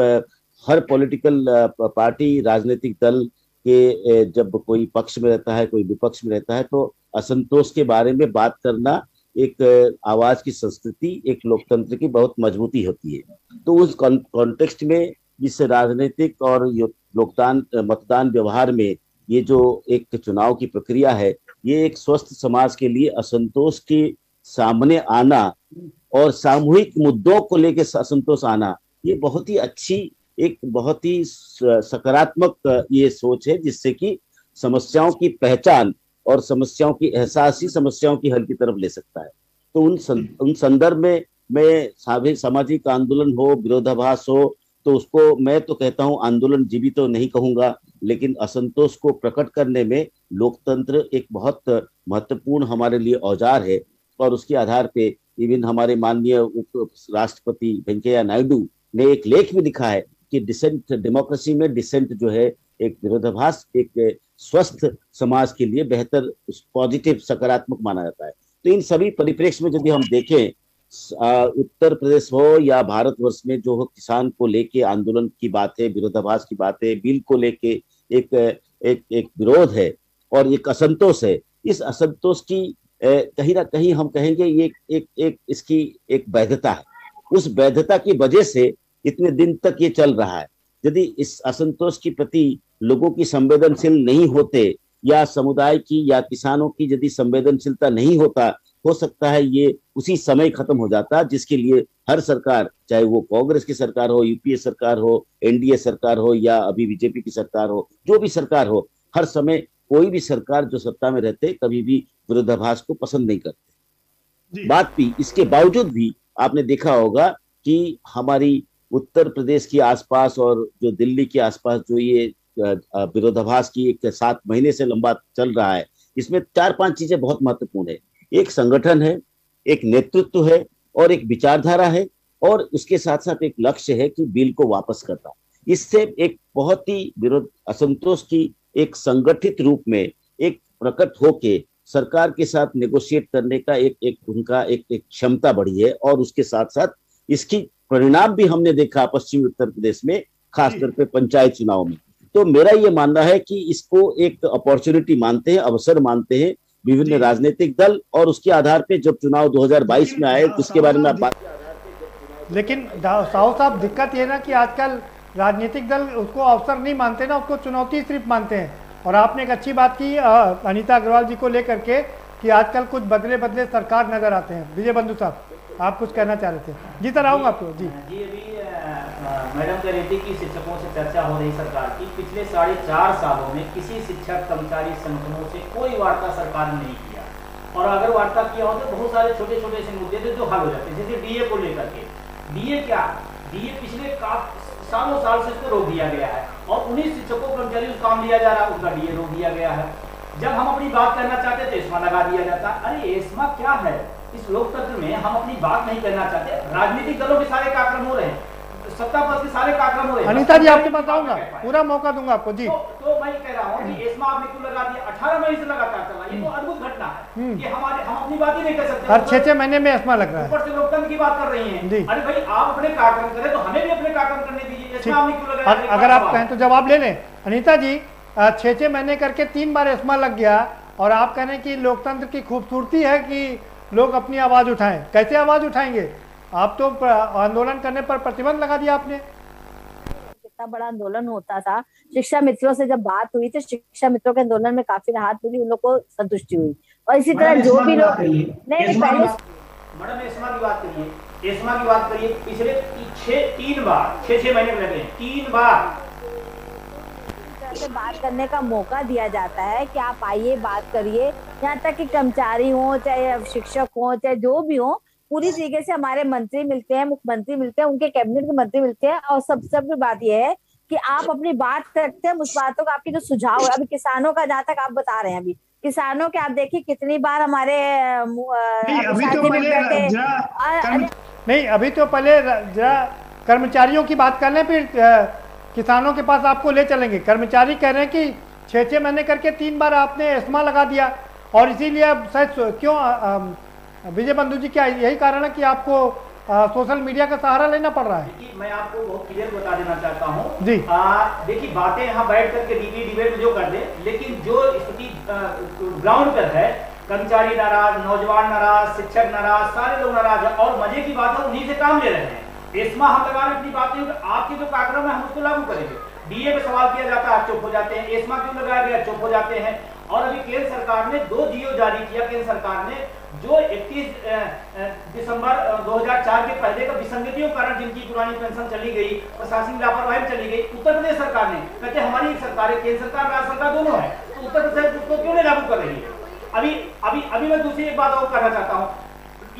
हर पॉलिटिकल पार्टी, राजनीतिक दल के जब कोई पक्ष में रहता है, कोई विपक्ष में रहता है, तो असंतोष के बारे में बात करना एक आवाज की संस्कृति, एक लोकतंत्र की बहुत मजबूती होती है। तो उस कॉन्टेक्स्ट में जिस राजनीतिक और मतदान व्यवहार में ये जो एक चुनाव की प्रक्रिया है, ये एक स्वस्थ समाज के लिए असंतोष के सामने आना और सामूहिक मुद्दों को लेकर असंतोष आना, ये बहुत ही अच्छी, एक बहुत ही सकारात्मक ये सोच है जिससे कि समस्याओं की पहचान और समस्याओं की एहसास ही समस्याओं की हल की तरफ ले सकता है। तो उन संदर्भ में मैं सामाजिक आंदोलन हो, विरोधाभास हो, तो उसको मैं तो कहता हूं आंदोलन जीवित तो नहीं कहूंगा, लेकिन असंतोष को प्रकट करने में लोकतंत्र एक बहुत महत्वपूर्ण हमारे लिए औजार है। और उसके आधार पे इवन हमारे माननीय उप राष्ट्रपति वेंकैया नायडू ने एक लेख भी लिखा है कि डिसेंट, डेमोक्रेसी में डिसेंट जो है एक विरोधाभास एक स्वस्थ समाज के लिए बेहतर, पॉजिटिव, सकारात्मक माना जाता है। तो इन सभी परिप्रेक्ष्य में यदि हम देखें, उत्तर प्रदेश हो या भारतवर्ष में जो किसान को लेके आंदोलन की बात है, विरोधाभास की बात है, बिल को लेके एक विरोध है और एक असंतोष है। इस असंतोष की कहीं ना कहीं हम कहेंगे ये इसकी एक वैधता है। उस वैधता की वजह से इतने दिन तक ये चल रहा है। यदि इस असंतोष के प्रति लोगों की संवेदनशील नहीं होते या समुदाय की या किसानों की यदि संवेदनशीलता नहीं होता, हो सकता है ये उसी समय खत्म हो जाता, जिसके लिए हर सरकार, चाहे वो कांग्रेस की सरकार हो, यूपीए सरकार हो, एनडीए सरकार हो या अभी बीजेपी की सरकार हो, जो भी सरकार हो, हर समय कोई भी सरकार जो सत्ता में रहते कभी भी विरोधाभास को पसंद नहीं करते। बात भी इसके बावजूद भी आपने देखा होगा कि हमारी उत्तर प्रदेश के आसपास और जो दिल्ली के आसपास जो ये विरोधाभास की एक 7 महीने से लंबा चल रहा है, इसमें 4-5 चीजें बहुत महत्वपूर्ण है। एक संगठन है, एक नेतृत्व है और एक विचारधारा है और उसके साथ साथ एक लक्ष्य है कि बिल को वापस करना। इससे एक बहुत ही विरोध, असंतोष की एक संगठित रूप में एक प्रकट होके सरकार के साथ नेगोशिएट करने का उनका एक क्षमता बढ़ी है और उसके साथ साथ इसकी परिणाम भी हमने देखा पश्चिमी उत्तर प्रदेश में, खासकर पे पंचायत चुनाव में। तो मेरा ये मानना है कि इसको एक अपॉर्चुनिटी मानते हैं, अवसर मानते हैं विभिन्न राजनीतिक दल, और उसके आधार पे जब चुनाव 2022 में आए जिसके बारे में आप बात। लेकिन साहू साहब, दिक्कत ये ना कि आजकल राजनीतिक दल उसको अवसर नहीं मानते ना, उसको चुनौती सिर्फ मानते हैं। और आपने एक अच्छी बात की अनीता अग्रवाल जी को लेकर के कि आजकल कुछ बदले बदले सरकार नजर आते हैं। विजय बंधु साहब, आप कुछ कहना चाह रहे थे? जी सर, आऊँगा आपको। जी अभी मैडम कह रही थी कि शिक्षकों से चर्चा हो रही सरकार की। पिछले 4.5 सालों में किसी शिक्षक कर्मचारी संगठनों से कोई वार्ता सरकार ने नहीं किया, और अगर वार्ता किया हो तो बहुत सारे छोटे छोटे ऐसे मुद्दे थे जो हल हो जाते, जैसे डीए को लेकर के। डीए क्या, डीए पिछले सालों साल से इसको रोक दिया गया है और उन्हीं शिक्षकों कर्मचारियों को काम लिया जा रहा है, उनका डीए रोक दिया गया है। जब हम अपनी बात करना चाहते हैं तो एस्मा लगा दिया जाता। अरे एस्मा क्या है? इस लोकतंत्र में हम अपनी बात नहीं करना चाहते, राजनीतिक दलों के सारे कार्यक्रम हो रहे हैं, सत्ता पक्ष के सारे कार्यक्रम हो रहे हैं। अनीता जी आपके पास आऊंगा, पूरा मौका दूंगा आपको जी। तो मैं कह रहा हूँ कि एस्मा आपने क्यों लगा दिया? 18 महीने से लगातार चला, ये तो अद्भुत घटना है कि हम अपनी बात ही नहीं कर सकते। हर 6 महीने में एस्मा लग रहा है। ऊपर से लोकतंत्र की बात कर रही हैं। अरे भाई आप अपने कार्यक्रम करें तो हमें भी अपने कार्यक्रम करने दीजिए। एस्मा आपने क्यों लगाया? अगर आप कहें तो जवाब ले लें। अनीता जी 6 महीने करके 3 बार एस्मा लग गया और आप कह रहे हैं कि लोकतंत्र की खूबसूरती है कि लोग अपनी आवाज उठाएं। कैसे आवाज उठाएंगे? आप तो आंदोलन करने पर प्रतिबंध लगा दिया आपने। कितना बड़ा आंदोलन होता था, शिक्षा मित्रों से जब बात हुई तो शिक्षा मित्रों के आंदोलन में काफी राहत मिली, उन लोग को संतुष्टि हुई। और इसी तरह जो भी लोग नहीं पहले मैडम एस्मा की बात करिए, एस्मा की बात करिए, पिछले 3 बार 6 महीने में लगे 3 बार से बात करने का मौका दिया जाता है कि आप आइए बात करिए। यहाँ तक कि कर्मचारी हो, चाहे शिक्षक हो, चाहे जो भी हो, पूरी तरीके से हमारे मंत्री मिलते हैं, मुख्यमंत्री मिलते हैं, उनके कैबिनेट के मंत्री मिलते हैं। और सब बात यह है कि आप अपनी बात रखते हैं, उस बातों का आपकी जो सुझाव है, अभी किसानों का जहाँ तक आप बता रहे हैं, अभी किसानों के आप देखिए कितनी बार हमारे नहीं अभी तो पहले जरा कर्मचारियों की बात कर लें, फिर किसानों के पास आपको ले चलेंगे। कर्मचारी कह रहे हैं कि 6 महीने करके 3 बार आपने एस्मा लगा दिया और इसीलिए अब शायद क्यों विजय बंधु जी, क्या यही कारण है कि आपको सोशल मीडिया का सहारा लेना पड़ रहा है? मैं आपको बहुत क्लियर बता देना चाहता हूँ जी। देखिए बातें यहाँ बैठ करके डिबेट में जो कर दे, लेकिन जो स्थिति ग्राउंड पर है, कर्मचारी नाराज, नौजवान नाराज, शिक्षक नाराज, सारे लोग नाराज है और मजे की बात है उन्हीं से काम ले रहे हैं। एस्मा हम लगा रहे अपनी बातें, आपके जो कार्यक्रम है हम उसको लागू करेंगे। डीए पे सवाल किया जाता है, चुप हो जाते हैं। एस्मा क्यों लगाया गया? चुप हो जाते हैं। और अभी केंद्र सरकार ने 2 जियो जारी किया। केंद्र सरकार ने जो 31 दिसंबर 2004 के पहले का विसंगतियों कारण जिनकी पुरानी पेंशन चली गई, प्रशासनिक लापरवाही चली गई, उत्तर प्रदेश सरकार ने कहते हमारी सरकार है, केंद्र सरकार राज्य सरकार दोनों है, तो उत्तर प्रदेश उसको क्यों नहीं लागू कर रही है? अभी मैं दूसरी एक बात और कहना चाहता हूँ।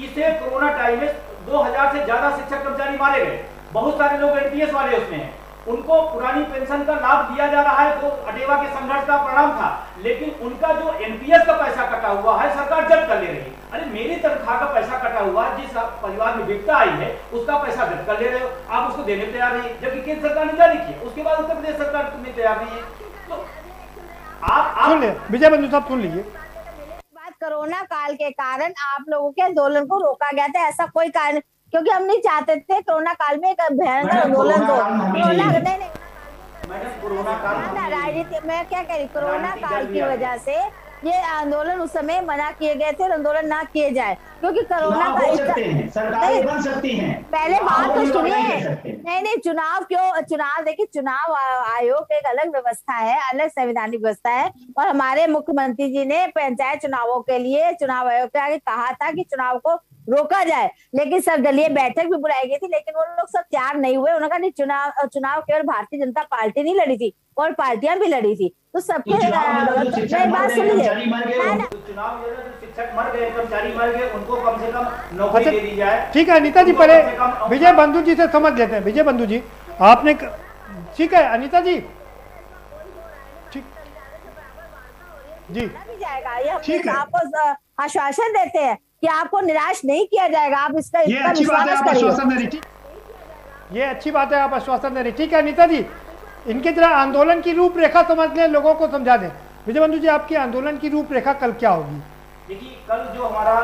इसे कोरोना टाइम में 2000 से ज्यादा शिक्षक कर्मचारी मारे गए, बहुत सारे लोग एनपीएस वाले उसमें हैं, उनको पुरानी पेंशन का लाभ दिया जा रहा है, तो अटेवा के संघर्ष का परिणाम था। लेकिन उनका जो एनपीएस का पैसा कटा हुआ है सरकार जब्त कर ले रही है। अरे मेरी तनख्वाह का पैसा कटा हुआ है, जिस परिवार में विपदा आई है उसका पैसा जब्त कर ले रहे हो, आप उसको देने तैयार नहीं, जबकि केंद्र सरकार ने जारी किया, उसके बाद उत्तर प्रदेश सरकार तुम्हें तैयार नहीं है। तो आप सुन लीजिए विजय बंधु साहब, सुन लीजिए। कोरोना काल के कारण आप लोगों के आंदोलन को रोका गया था, ऐसा कोई कारण, क्योंकि हम नहीं चाहते थे कोरोना काल में एक भयंकर आंदोलन हो। कोरोना राजनीति में क्या कह रही, कोरोना काल की वजह से ये आंदोलन उस समय मना किए गए थे, आंदोलन ना किए जाए, क्योंकि कोरोना का सरकारें बन सकती हैं। पहले बात तो सुनिए। नहीं चुनाव क्यों? चुनाव देखिए, चुनाव आयोग एक अलग व्यवस्था है, अलग संवैधानिक व्यवस्था है। और हमारे मुख्यमंत्री जी ने पंचायत चुनावों के लिए चुनाव आयोग के आगे कहा था कि चुनाव को रोका जाए, लेकिन सर्वदलीय बैठक भी बुलाई गई थी, लेकिन वो लोग सब तैयार नहीं हुए। उन्होंने कहा चुनाव केवल भारतीय जनता पार्टी नहीं लड़ी थी और पार्टियां भी लड़ी थी, तो सबके बात सुनिए। शिक्षक मर गए, कर्मचारी मर गए, उनको कम से कम नौकरी दे दी जाए। ठीक है अनीता जी, पहले विजय बंधु जी से समझ लेते हैं। विजय बंधु जी आपने, ठीक है अनीता जी, ठीक जी जाएगा, ये हम आपको आश्वासन देते हैं कि आपको निराश नहीं किया जाएगा। आप इसका अच्छी बात है, आप आश्वासन दे रही, ये अच्छी बात है, आप आश्वासन दे रही। ठीक है अनीता जी, इनकी तरह आंदोलन की रूपरेखा समझ लें, लोगों को समझा दें। विजय बंधु जी आपकी आंदोलन की रूपरेखा कल क्या होगी? देखिए कल जो हमारा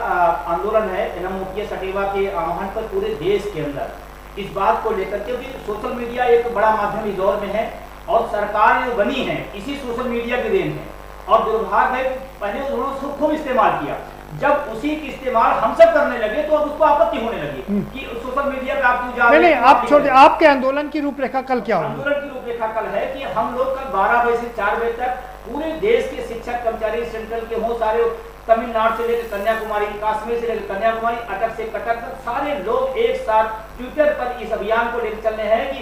आंदोलन है एनएम सटेवा के आह्वान पर पूरे देश के अंदर इस बात को लेकर के, क्योंकि सोशल मीडिया एक बड़ा माध्यम इस दौर में है और सरकार जो बनी है इसी सोशल मीडिया की देन है। और दुर्भाग्य है पहले उन्होंने खूब इस्तेमाल किया, जब उसी की इस्तेमाल हम सब करने लगे तो अब उसको आपत्ति होने लगी कि सोशल मीडिया पे आप क्यों जा रहे हैं। आप छोड़िए, आपके आंदोलन की रूपरेखा कल क्या होगी? आंदोलन की रूपरेखा कल है कि हम लोग कल 12 बजे से 4 बजे तक पूरे देश के शिक्षक कर्मचारी सेंट्रल के हो, सारे तमिलनाडु से लेकर कन्याकुमारी, कश्मीर से लेकर कन्याकुमारी, अटक से कटक तक सारे लोग एक साथ ट्विटर पर इस अभियान को लेकर चलने हैं कि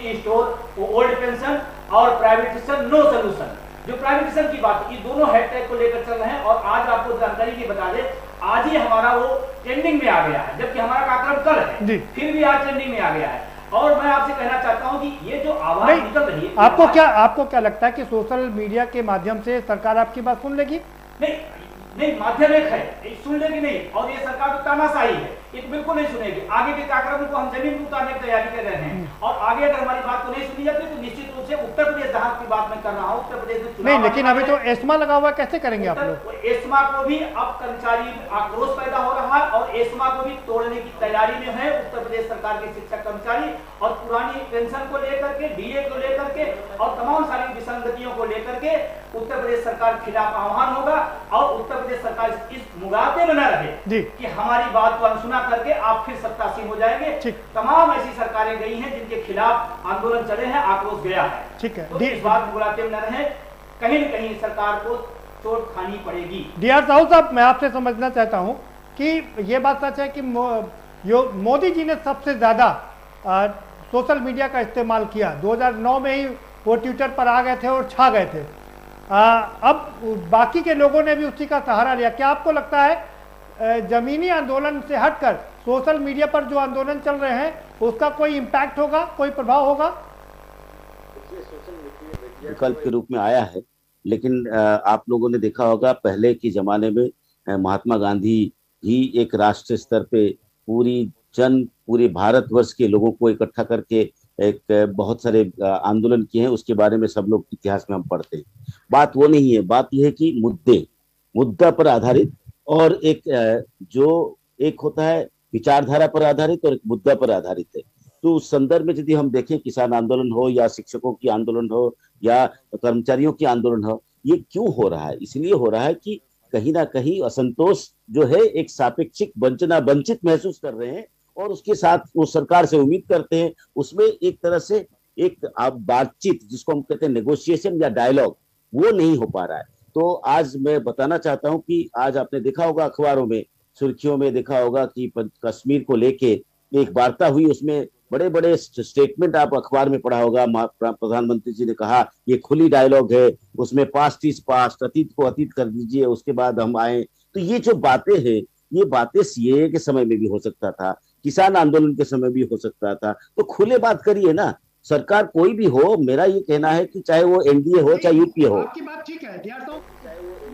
#रिस्टोर ओल्ड पेंशन और प्राइवेटाइजेशन नो सोल्यूशन। जो प्राइवेटाइजेशन की बात, ये दोनों हैशटैग को लेकर चल रहे हैं। और आज आपको जानकारी की बता दें, आज ही हमारा वो ट्रेंडिंग में आ गया है, जबकि हमारा कार्यक्रम कल है, फिर भी आज ट्रेंडिंग में आ गया है। और मैं आपसे कहना चाहता हूं कि ये जो आवाज निकल रही है, आपको क्या लगता है कि सोशल मीडिया के माध्यम से सरकार आपकी बात सुन लेगी? नहीं, माध्यम एक है, सुन लेगी नहीं, और ये सरकार तो तानाशाही है, ये तो बिल्कुल नहीं सुनेगी। आगे के कार्यक्रम को हम जमीन पर उतारने की तैयारी कर रहे हैं, और आगे अगर हमारी बात को नहीं सुनी जाती तो निश्चित रूप से उत्तर प्रदेश जहां की बात मैं कर रहा हूं, उत्तर प्रदेश में नहीं, लेकिन अभी तो एस्मा लगा हुआ, कैसे करेंगे आप लोग? एस्मा को भी अब कर्मचारी आक्रोश पैदा हो रहा है, और एस्मा को भी तोड़ने की तैयारी में है उत्तर प्रदेश सरकार के शिक्षक कर्मचारी, और पुरानी पेंशन को लेकर के, डीए को लेकर के, और तमाम सारी विसंगतियों को लेकर के उत्तर प्रदेश सरकार के खिलाफ आह्वान होगा, और उत्तर प्रदेश सरकार इस मुगाते में न रहे कि हमारी बात को अनसुना करके आप फिर सत्तासीन हो जाएंगे। तमाम ऐसी सरकारें गई हैं जिनके खिलाफ आंदोलन चले हैं, आक्रोश गया है। ठीक है, तो इस बात मुगाते में न रहे, कहीं न कहीं सरकार को चोट खानी पड़ेगी। डीआर साहू साहब, मैं आपसे समझना चाहता हूं कि ये बात सच है कि मोदी जी ने सबसे ज्यादा सोशल मीडिया का इस्तेमाल किया। 2009 में ही वो ट्विटर पर आ गए थे और छा गए थे। अब बाकी के लोगों ने भी उसी का सहारा लिया। क्या आपको लगता है जमीनी आंदोलन से हटकर सोशल मीडिया पर जो आंदोलन चल रहे हैं उसका कोई इम्पैक्ट होगा, कोई प्रभाव होगा? विकल्प के रूप में आया है, लेकिन आप लोगों ने देखा होगा पहले के जमाने में महात्मा गांधी ही एक राष्ट्रीय स्तर पे पूरे भारतवर्ष के लोगों को इकट्ठा करके एक बहुत सारे आंदोलन किए हैं। उसके बारे में सब लोग इतिहास में हम पढ़ते हैं। बात वो नहीं है, बात यह है कि मुद्दा पर आधारित, और एक होता है विचारधारा पर आधारित और एक मुद्दा पर आधारित है। तो उस संदर्भ में यदि हम देखें, किसान आंदोलन हो या शिक्षकों की आंदोलन हो या कर्मचारियों की आंदोलन हो, ये क्यों हो रहा है? इसलिए हो रहा है कि कहीं ना कहीं असंतोष जो है एक सापेक्षिक वंचित महसूस कर रहे हैं, और उसके साथ वो सरकार से उम्मीद करते हैं। उसमें एक तरह से एक बातचीत, जिसको हम कहते हैं नेगोशिएशन या डायलॉग, वो नहीं हो पा रहा है। तो आज मैं बताना चाहता हूं कि आज आपने देखा होगा अखबारों में, सुर्खियों में देखा होगा कि कश्मीर को लेके एक वार्ता हुई, उसमें बड़े बड़े स्टेटमेंट आप अखबार में पढ़ा होगा। प्रधानमंत्री जी ने कहा ये खुली डायलॉग है, उसमें पास्ट इज पास्ट, अतीत को अतीत कर दीजिए, उसके बाद हम आए। तो ये जो बातें हैं, ये बातें सीएए के समय में भी हो सकता था, किसान आंदोलन के समय भी हो सकता था। तो खुले बात करिए ना, सरकार कोई भी हो। मेरा ये कहना है कि चाहे वो एनडीए हो चाहे यूपीए हो। आपकी बात ठीक है डीआर साहब,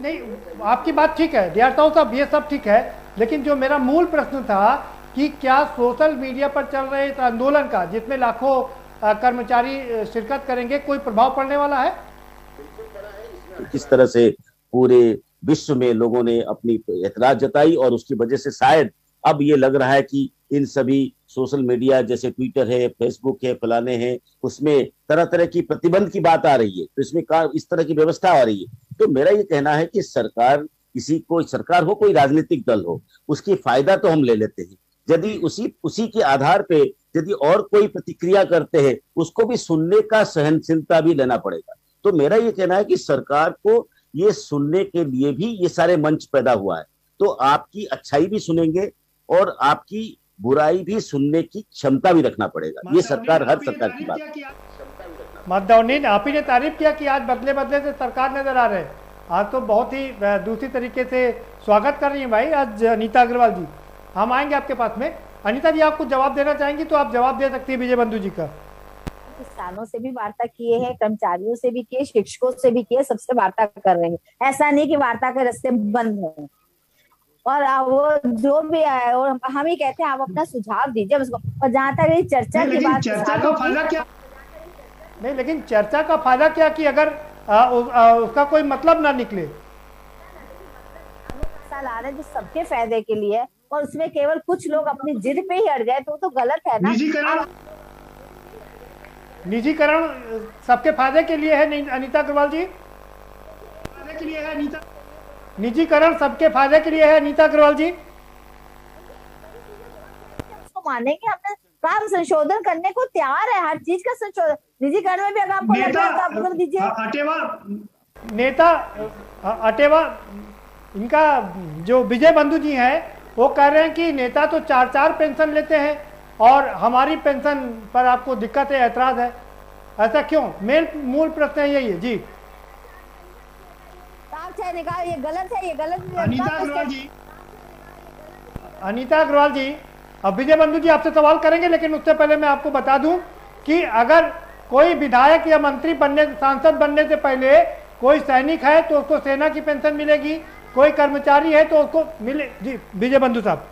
नहीं आपकी बात ठीक है डीआर साहब, ये सब ठीक है, लेकिन जो मेरा मूल प्रश्न था कि क्या सोशल मीडिया पर चल रहे इस आंदोलन का, जिसमें लाखों कर्मचारी शिरकत करेंगे, कोई प्रभाव पड़ने वाला है? किस तरह से पूरे विश्व में लोगों ने अपनी एतराज जताई, और उसकी वजह से शायद अब ये लग रहा है कि इन सभी सोशल मीडिया जैसे ट्विटर है, फेसबुक है, फलाने हैं, उसमें तरह तरह की प्रतिबंध की बात आ रही है, तो इसमें इस तरह की व्यवस्था आ रही है। तो मेरा ये कहना है कि सरकार हो, कोई राजनीतिक दल हो, उसकी फायदा तो हम ले लेते हैं। यदि उसी के आधार पे यदि और कोई प्रतिक्रिया करते हैं, उसको भी सुनने का सहनशीलता भी लेना पड़ेगा। तो मेरा ये कहना है कि सरकार को ये सुनने के लिए भी ये सारे मंच पैदा हुआ है। तो आपकी अच्छाई भी सुनेंगे और आपकी बुराई भी सुनने की क्षमता भी रखना पड़ेगा। ये सरकार, हर सरकार की बात है। माधवनीन, आप ही ने तारीफ किया कि आज बदले बदले से सरकार नजर आ रहे हैं। आज तो बहुत ही दूसरी तरीके से स्वागत कर रही है भाई आज अनीता अग्रवाल जी। हम आएंगे आपके पास में। अनीता जी, आप कुछ जवाब देना चाहेंगी तो आप जवाब दे सकती है विजय बंधु जी का। किसानों से भी वार्ता किए हैं, कर्मचारियों से भी किए, शिक्षकों से भी किए, सबसे वार्ता कर रहे हैं। ऐसा नहीं कि वार्ता के रास्ते बंद है। और वो जो भी है, और हम ही कहते हैं आप अपना सुझाव दीजिए उसको। और जहाँ तक ये चर्चा की बात, चर्चा का फायदा क्या? नहीं, लेकिन चर्चा का फायदा क्या कि अगर उसका कोई मतलब ना निकले। ला रहे जो सबके फायदे के लिए, और उसमें केवल कुछ लोग अपनी जिद पे ही अड़ गए, तो गलत है ना। निजीकरण सबके फायदे के लिए है अनीता अग्रवाल जी, फायदे के लिए है अनीता। निजीकरण सबके फायदे के लिए है अनीता अग्रवाल जी। उसको मानेंगे, हमने काम संशोधन करने को तैयार है, हर चीज का संशोधन। निजीकरण में भी अगर आपको लगता है तो आप कर दीजिए। नेता अटेवा, इनका जो विजय बंधु जी हैं वो कह रहे हैं कि नेता तो 4-4 पेंशन लेते हैं और हमारी पेंशन पर आपको दिक्कत है, ऐतराज है। ऐसा क्यों? मूल प्रश्न है यही है जी। ये गलत है, ये गलत है। अनीता अग्रवाल जी, अब विजय बंधु जी आपसे सवाल करेंगे, लेकिन उससे पहले मैं आपको बता दूं कि अगर कोई विधायक या मंत्री बनने, सांसद बनने से पहले कोई सैनिक है तो उसको सेना की पेंशन मिलेगी, कोई कर्मचारी है तो उसको मिले। जी विजय बंधु साहब।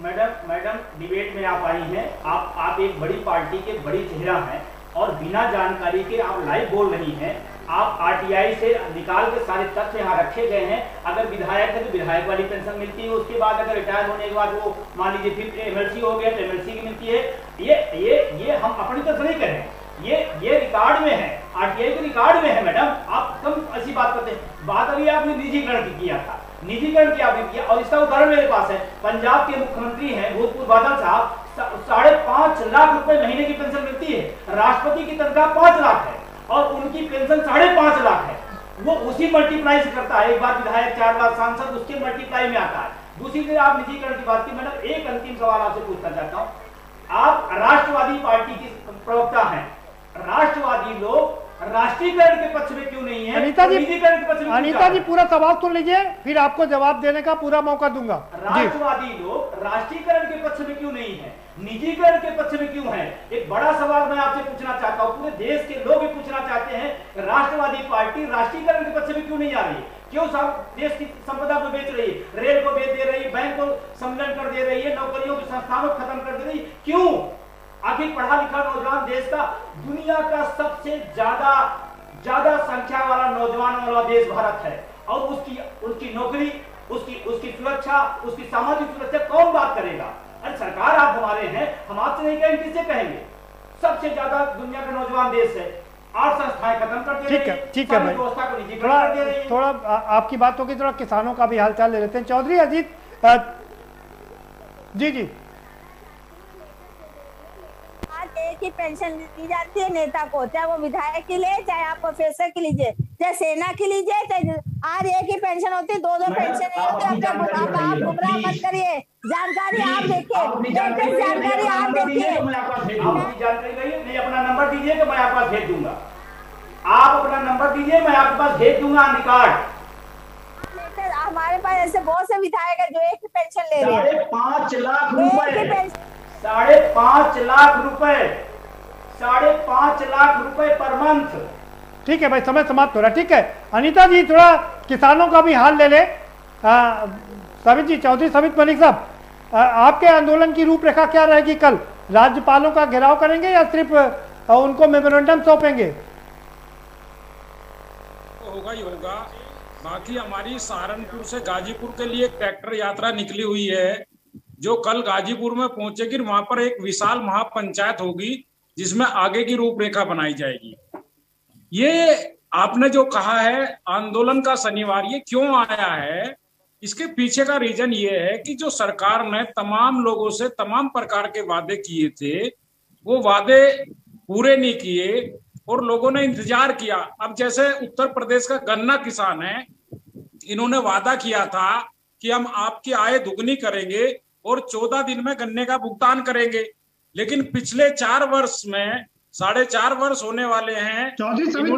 मैडम डिबेट में आप आई हैं, आप एक बड़ी पार्टी के बड़ी चेहरा हैं और बिना जानकारी के आप लाइव बोल रही हैं। आप आरटीआई से निकाल के सारे तथ्य यहाँ रखे गए हैं। अगर विधायक है तो विधायक वाली पेंशन मिलती है, उसके बाद अगर रिटायर होने के बाद वो मान लीजिए फिर एमएलसी हो गया तो एमएलसी की मिलती है। ये हम अपनी तरफ से नहीं करें, ये रिकॉर्ड में है, आरटीआई के रिकॉर्ड में है। मैडम आप कम ऐसी बात करते हैं। बात अभी आपने निजीकरण की किया था, निजीकरण किया आपने किया, और इसका उदाहरण मेरे पास है। पंजाब के मुख्यमंत्री हैं भूतपूर्व बादल साहब, 5.5 लाख रुपए महीने की पेंशन मिलती है। राष्ट्रपति की तनख्वाह 5 लाख है और उनकी पेंशन 5.5 लाख है। वो उसी मल्टीप्लाई से करता है, एक बार विधायक 4 बार सांसद, उसके मल्टीप्लाई में आता है। दूसरी तरफ आप निजीकरण की बात की। मैडम एक अंतिम सवाल आपसे पूछना चाहता हूँ, आप राष्ट्रवादी पार्टी की प्रवक्ता हैं, राष्ट्रवादी लोग राष्ट्रीयकरण के पक्ष में क्यों नहीं है? अनीता जी, निजीकरण के पक्ष में अनीता जी पूरा सवाल सुन लीजिए, फिर आपको जवाब देने का पूरा मौका दूंगा। राष्ट्रवादी लोग राष्ट्रीयकरण के पक्ष में क्यों नहीं है, निजीकरण के पक्ष में क्यों है? एक बड़ा सवाल मैं आपसे पूछना चाहता हूँ, पूरे देश के लोग भी पूछना चाहते हैं, राष्ट्रवादी पार्टी राष्ट्रीयकरण के पक्ष में क्यों नहीं आ रही है? क्यों सब देश की संपदा को बेच रही है, रेल को बेच दे रही है, बैंक को सम्मिलन कर दे रही है, नौकरियों के संस्थानों को खत्म कर दे रही है? क्यों? आखिर पढ़ा लिखा नौजवान देश का, दुनिया का सबसे ज्यादा संख्या वाला नौजवान वाला देश भारत है, और उसकी नौकरी, उसकी सुरक्षा, उसकी सामाजिक सुरक्षा कौन बात करेगा? अरे सरकार आप हमारे हैं, हम आपसे नहीं कहेंगे, किससे कहेंगे? सबसे ज्यादा दुनिया का नौजवान देश है, 8 संस्थाएं खत्म कर दे रही है, ठीक है भाई, व्यवस्था को निजीकरण कर दे रही है। थोड़ा आपकी बात होगी, थोड़ा किसानों का भी हालचाल ले लेते हैं। चौधरी अजीत जी एक ही पेंशन दी जाती है नेता को, चाहे वो विधायक की ले, चाहे आप प्रोफेसर की लीजिए, चाहे सेना की लीजिए, चाहे आज एक ही पेंशन होती है, 2 पेंशन नहीं होती। आप गुमराह मत करिए, जानकारी आप देखिए, जानकारी आप देखिए। नहीं अपना नंबर दीजिए तो मैं आपके पास भेज दूंगा, आप अपना नंबर दीजिए मैं आपके पास भेज दूंगा रिकॉर्ड। हमारे पास ऐसे बहुत से विधायक है जो एक ही पेंशन ले रहे हैं। 5.5 लाख रुपए, 5.5 लाख रुपए, 5.5 लाख रुपए पर मंथ। ठीक है भाई, समय समाप्त हो रहा है। ठीक है अनीता जी, थोड़ा किसानों का भी हाल ले ले। सवित जी, चौधरी सवित मलिक साहब, आपके आंदोलन की रूपरेखा क्या रहेगी? कल राज्यपालों का घेराव करेंगे या सिर्फ उनको मेमोरेंडम सौंपेंगे? होगा ही होगा। बाकी हमारी सहारनपुर से गाजीपुर के लिए एक ट्रैक्टर यात्रा निकली हुई है, जो कल गाजीपुर में पहुंचेगी। वहां पर एक विशाल महापंचायत होगी जिसमें आगे की रूपरेखा बनाई जाएगी। ये आपने जो कहा है आंदोलन का शनिवार, ये क्यों आया है? इसके पीछे का रीजन ये है कि जो सरकार ने तमाम लोगों से तमाम प्रकार के वादे किए थे, वो वादे पूरे नहीं किए और लोगों ने इंतजार किया। अब जैसे उत्तर प्रदेश का गन्ना किसान है, इन्होंने वादा किया था कि हम आपकी आय दुगनी करेंगे और 14 दिन में गन्ने का भुगतान करेंगे, लेकिन पिछले 4 वर्ष में 4.5 वर्ष होने वाले हैं। चौधरी समित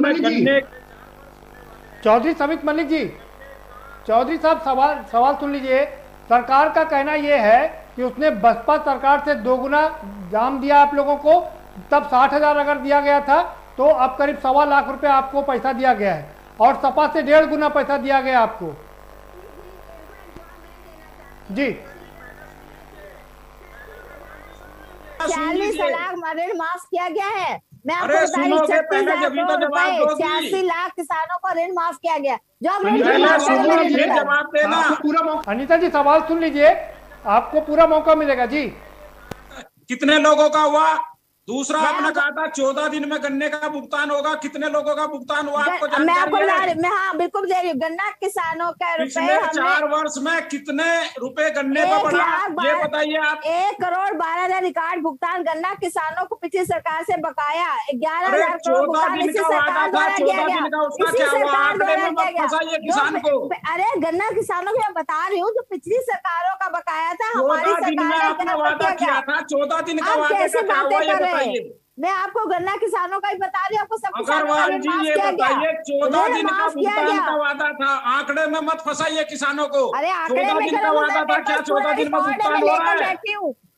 मलिक जी, चौधरी साहब सवाल सुन लीजिए। सरकार का कहना यह है कि उसने बसपा सरकार से 2 गुना दाम दिया आप लोगों को, तब 60,000 अगर दिया गया था तो अब करीब 1.25 लाख रुपए आपको पैसा दिया गया है, और सपा से 1.5 गुना पैसा दिया गया आपको। जी 40 लाख ऋण माफ किया गया है। मैं आपको बता रही 86 लाख किसानों को ऋण माफ किया गया। जो आप अनीता जी सवाल सुन लीजिए, आपको पूरा मौका मिलेगा। जी कितने लोगों का हुआ? दूसरा आपने कहा था 14 दिन में गन्ने का भुगतान होगा, कितने लोगों का भुगतान हुआ आपको जानकारी है? मैं हाँ बिल्कुल दे रही हूँ। गन्ना किसानों का पिछले 4 वर्ष में कितने रुपए गन्ने पर बढ़ा, ये बताइए आप। 1,12,00,000 रिकॉर्ड भुगतान गन्ना किसानों को पिछली सरकार से बकाया 11,000 करोड़ भुगतान इसी सरकार द्वारा किया गया। किसान को अरे गन्ना किसानों को मैं बता रही हूँ, जो पिछली सरकारों का बकाया था हमारी सरकार ने वादा किया था। 14 दिन का वादा कैसे बातें कर रहे हैं? मैं आपको गन्ना किसानों का ही बता रही हूँ, आपको सब अग्रवाल जी ये बताइए 14 दिन का भुगतान का वादा था। आंकड़े में मत फंसाइए किसानों को। अरे आंकड़े 14 दिन का वादा था, क्या 14 दिन में भुगतान हो रहा है?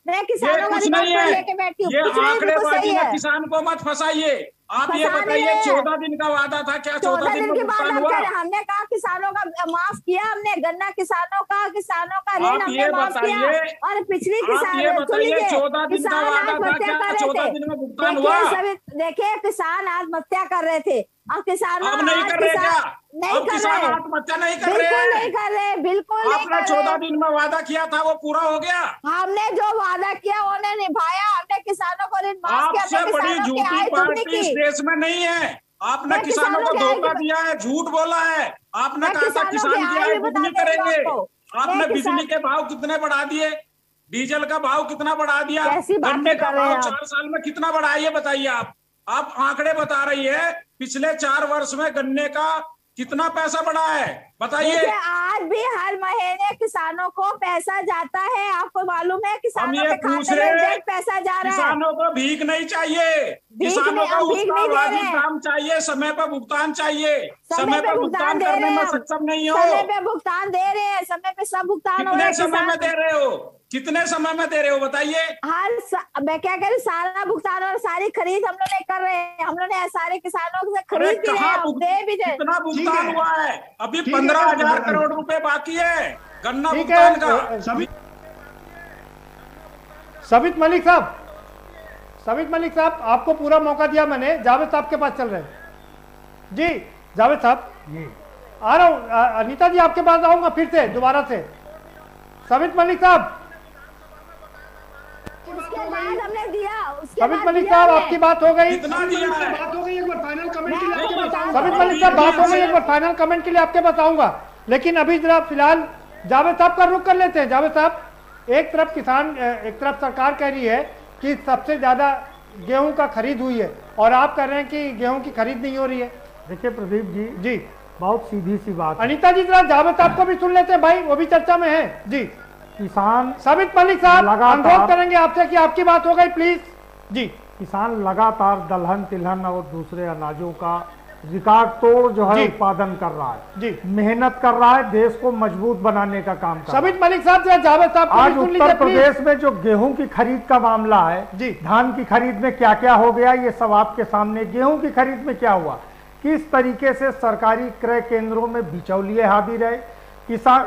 मैं किसानों का रिकॉर्ड लेके बैठी हूँ, ये कुछ नहीं, बिल्कुल आंकड़ेबाजी सही में है। किसान को मत फंसाइए। आप ये बताइए 14 दिन का वादा था, क्या 14 दिन के में बाद भुगतान हुआ? हमने कहा किसानों का माफ किया, हमने गन्ना किसानों का ऋण आप हमने ये माफ किया। बताइए, और पिछली आप ये बताइए 14 दिन का वादा था, क्या 14 दिन में भुगतान हुआ? देखिए किसान आत्महत्या कर रहे थे, अब किसानों अब नहीं कर रहे क्या? नहीं कर किसान रहे, आत्महत्या नहीं कर बिल्कुल रहे, नहीं कर रहे, बिल्कुल नहीं आपने कर 14 रहे। दिन में वादा किया था वो पूरा हो गया? हमने जो वादा किया उन्हें निभाया, हमने किसानों को ऋण माफ किया, आपसे बड़ी झूठी पार्टी इस देश में नहीं है। आपने किसानों को धोखा दिया है, झूठ बोला है। आपने कहा था किसान की आय दुगनी करेंगे, आपने बिजली के भाव कितने बढ़ा दिए, डीजल का भाव कितना बढ़ा दिया, गन्ने का भाव 4 साल में कितना बढ़ा, ये बताइए। आप आंकड़े बता रही है, पिछले 4 वर्ष में गन्ने का कितना पैसा बढ़ा है, बताइए। आज भी हर महीने किसानों को पैसा जाता है, आपको मालूम है, किसानों के खाते में डायरेक्ट पैसा जा रहा है। किसानों को भीख नहीं चाहिए, किसानों को उसका वाजिब दाम चाहिए, समय पर भुगतान चाहिए। समय पर भुगतान करने में सक्षम नहीं हो। समय पे भुगतान दे रहे हैं, समय पे सब भुगतान हो रहा है। कितने समय में दे रहे हो, कितने समय में दे रहे हो बताइए। मैं क्या कह रही, सारा भुगतान और सारी खरीद हम लोग कर रहे हैं, हम लोग ने सारे किसानों से खरीद भी रहे, दे भी रहे। कितना भुगतान हुआ है? अभी 15,000 करोड़ रुपए बाकी है गन्ना भुगतान का। सबित मलिक साहब, आपको पूरा मौका दिया मैंने। जावेद साहब के पास चल रहे हैं जी। जावेद साहब आ रहा हूँ, अनीता जी आपके पास आऊंगा फिर से दोबारा से। सबित मलिक साहब, उसके बाद हमने दिया, सबित मलिक साहब आपकी बात हो गई, बात हो गई, एक बार फाइनल कमेंट के लिए आपके पास आऊंगा। सबित मलिक साहब बात हो गई, एक बार फाइनल कमेंट के लिए आपके पास आऊंगा। लेकिन अभी जरा फिलहाल जावेद साहब का रुख कर लेते हैं। जावेद साहब, एक तरफ किसान, एक तरफ सरकार कह रही है कि सबसे ज्यादा गेहूं का खरीद हुई है और आप कह रहे हैं कि गेहूं की खरीद नहीं हो रही है। देखिए प्रदीप जी बहुत सीधी सी बात। अनीता जी जरा जावेद साहब को भी सुन लेते हैं भाई, वो भी चर्चा में है जी। किसान, सबित मलिक साहब अनुरोध करेंगे आपसे कि आपकी बात हो गई प्लीज जी। किसान लगातार दलहन तिलहन और दूसरे अनाजों का रिकॉर्ड तोड़ जो है उत्पादन कर रहा है जी, मेहनत कर रहा है, देश को मजबूत बनाने का काम कर रहा है। सबित मलिक साहब जावेद साहब आज उत्तर प्रदेश में जो गेहूं की खरीद का मामला है जी, धान की खरीद में क्या क्या हो गया ये सब आपके सामने। गेहूं की खरीद में क्या हुआ, किस तरीके से सरकारी क्रय केंद्रों में बिचौलिए हावी रहे। किसान,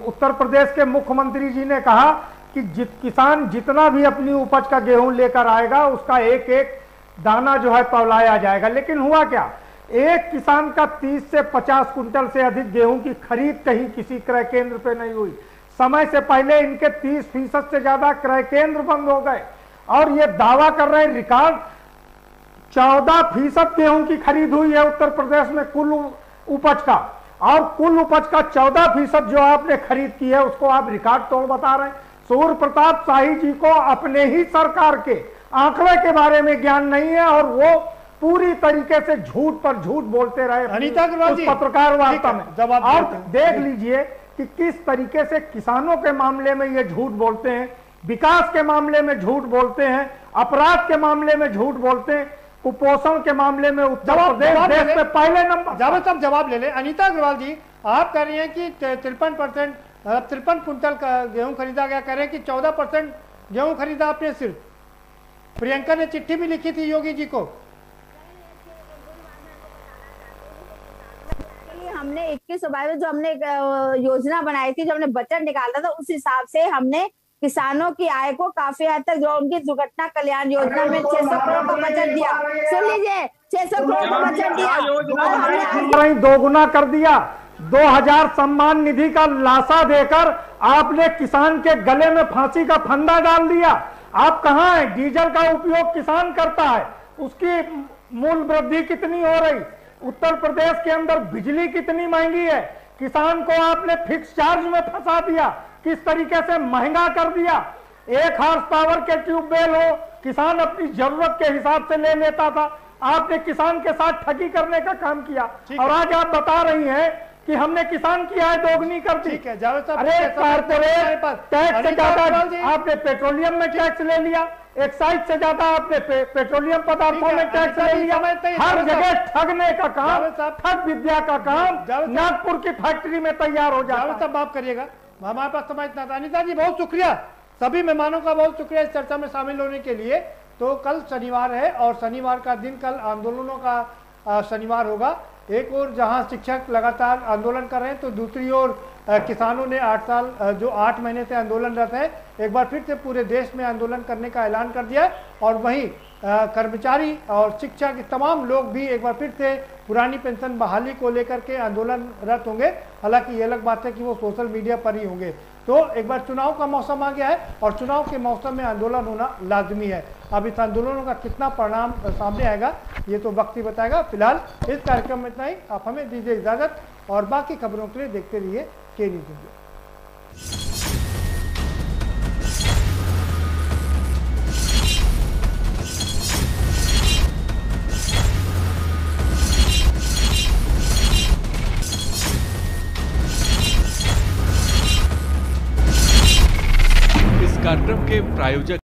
उत्तर प्रदेश के मुख्यमंत्री जी ने कहा कि किसान जितना भी अपनी उपज का गेहूं लेकर आएगा उसका एक एक दाना जो है तौलाया जाएगा। लेकिन हुआ क्या, एक किसान का 30 से 50 कुंटल से अधिक गेहूं की खरीद कहीं किसी क्रय केंद्र पे नहीं हुई। समय से पहले इनके 30% से ज्यादा क्रय केंद्र बंद हो गए और ये दावा कर रहे रिकॉर्ड 14% गेहूं की खरीद हुई है उत्तर प्रदेश में कुल उपज का, और कुल उपज का 14% जो आपने खरीद की है उसको आप रिकॉर्ड तोड़ बता रहे हैं। सूर्य प्रताप शाही जी को अपने ही सरकार के आंकड़े के बारे में ज्ञान नहीं है और वो पूरी तरीके से झूठ पर झूठ बोलते रहे अनीता उस पत्रकार वार्ता में। और देख लीजिए कि किस तरीके से किसानों के मामले में ये झूठ बोलते हैं, विकास के मामले में झूठ बोलते हैं, अपराध के मामले में झूठ बोलते हैं, कुपोषण के मामले में उत्तर प्रदेश देश में पहले नंबर। जावेद साहब जवाब ले ले। अनीता अग्रवाल जी, आप कह रही हैं कि 53 कुंटल का गेहूं खरीदा गया, कह रहे हैं कि 14% गेहूं खरीदा आपने सिर्फ। प्रियंका ने चिट्ठी भी लिखी थी योगी जी को। हमने 21 में जो हमने योजना बनाई थी, जो हमने बजट निकाला था, उस हिसाब से हमने किसानों की आय को काफी हद तक, जो उनकी दुर्घटना कल्याण योजना में 600 करोड़ का बजट दिया। सुन लीजिए, 600 करोड़ का बजट दिया, दोगुना कर दिया। 2000 सम्मान निधि का लाशा देकर आपने किसान के गले में फांसी का फंदा डाल दिया। आप कहाँ हैं? डीजल का उपयोग किसान करता है, उसकी मूल्य वृद्धि कितनी हो रही, उत्तर प्रदेश के अंदर बिजली कितनी महंगी है, किसान को आपने फिक्स चार्ज में फंसा दिया, किस तरीके से महंगा कर दिया। 1 हॉर्स पावर के ट्यूबवेल हो, किसान अपनी जरूरत के हिसाब से ले लेता था, आपने किसान के साथ ठगी करने का काम किया। और आज आप बता रही हैं कि हमने किसान की आय दोगुनी कर दी। अरे कारपोरेट टैक्स से ज्यादा आपने पेट्रोलियम में टैक्स ले लिया, एक्साइज से ज्यादा आपने पेट्रोलियम पदार्थों में टैक्स ले लिया। हर जगह ठगने का काम, ठग विद्या का काम नागपुर की फैक्ट्री में तैयार हो जाता है। सब माफ करिएगा, हमारे पास समय इतना था। अनीता जी बहुत शुक्रिया, सभी मेहमानों का बहुत शुक्रिया इस चर्चा में शामिल होने के लिए। तो कल शनिवार है और शनिवार का दिन कल आंदोलनों का शनिवार होगा। एक ओर जहां शिक्षक लगातार आंदोलन कर रहे हैं तो दूसरी ओर किसानों ने 8 महीने से आंदोलनरत हैं, एक बार फिर से पूरे देश में आंदोलन करने का ऐलान कर दिया है। और वहीं कर्मचारी और शिक्षक तमाम लोग भी एक बार फिर से पुरानी पेंशन बहाली को लेकर के आंदोलनरत होंगे। हालांकि ये अलग बात है कि वो सोशल मीडिया पर ही होंगे। तो एक बार चुनाव का मौसम आ गया है और चुनाव के मौसम में आंदोलन होना लाजमी है। अब इस आंदोलनों का कितना परिणाम सामने आएगा ये तो वक्त ही बताएगा। फिलहाल इस कार्यक्रम में इतना ही। आप हमें दीजिए इजाजत और बाकी खबरों के लिए देखते रहिए के न्यूज़ इंडिया। इस कार्यक्रम के प्रायोजक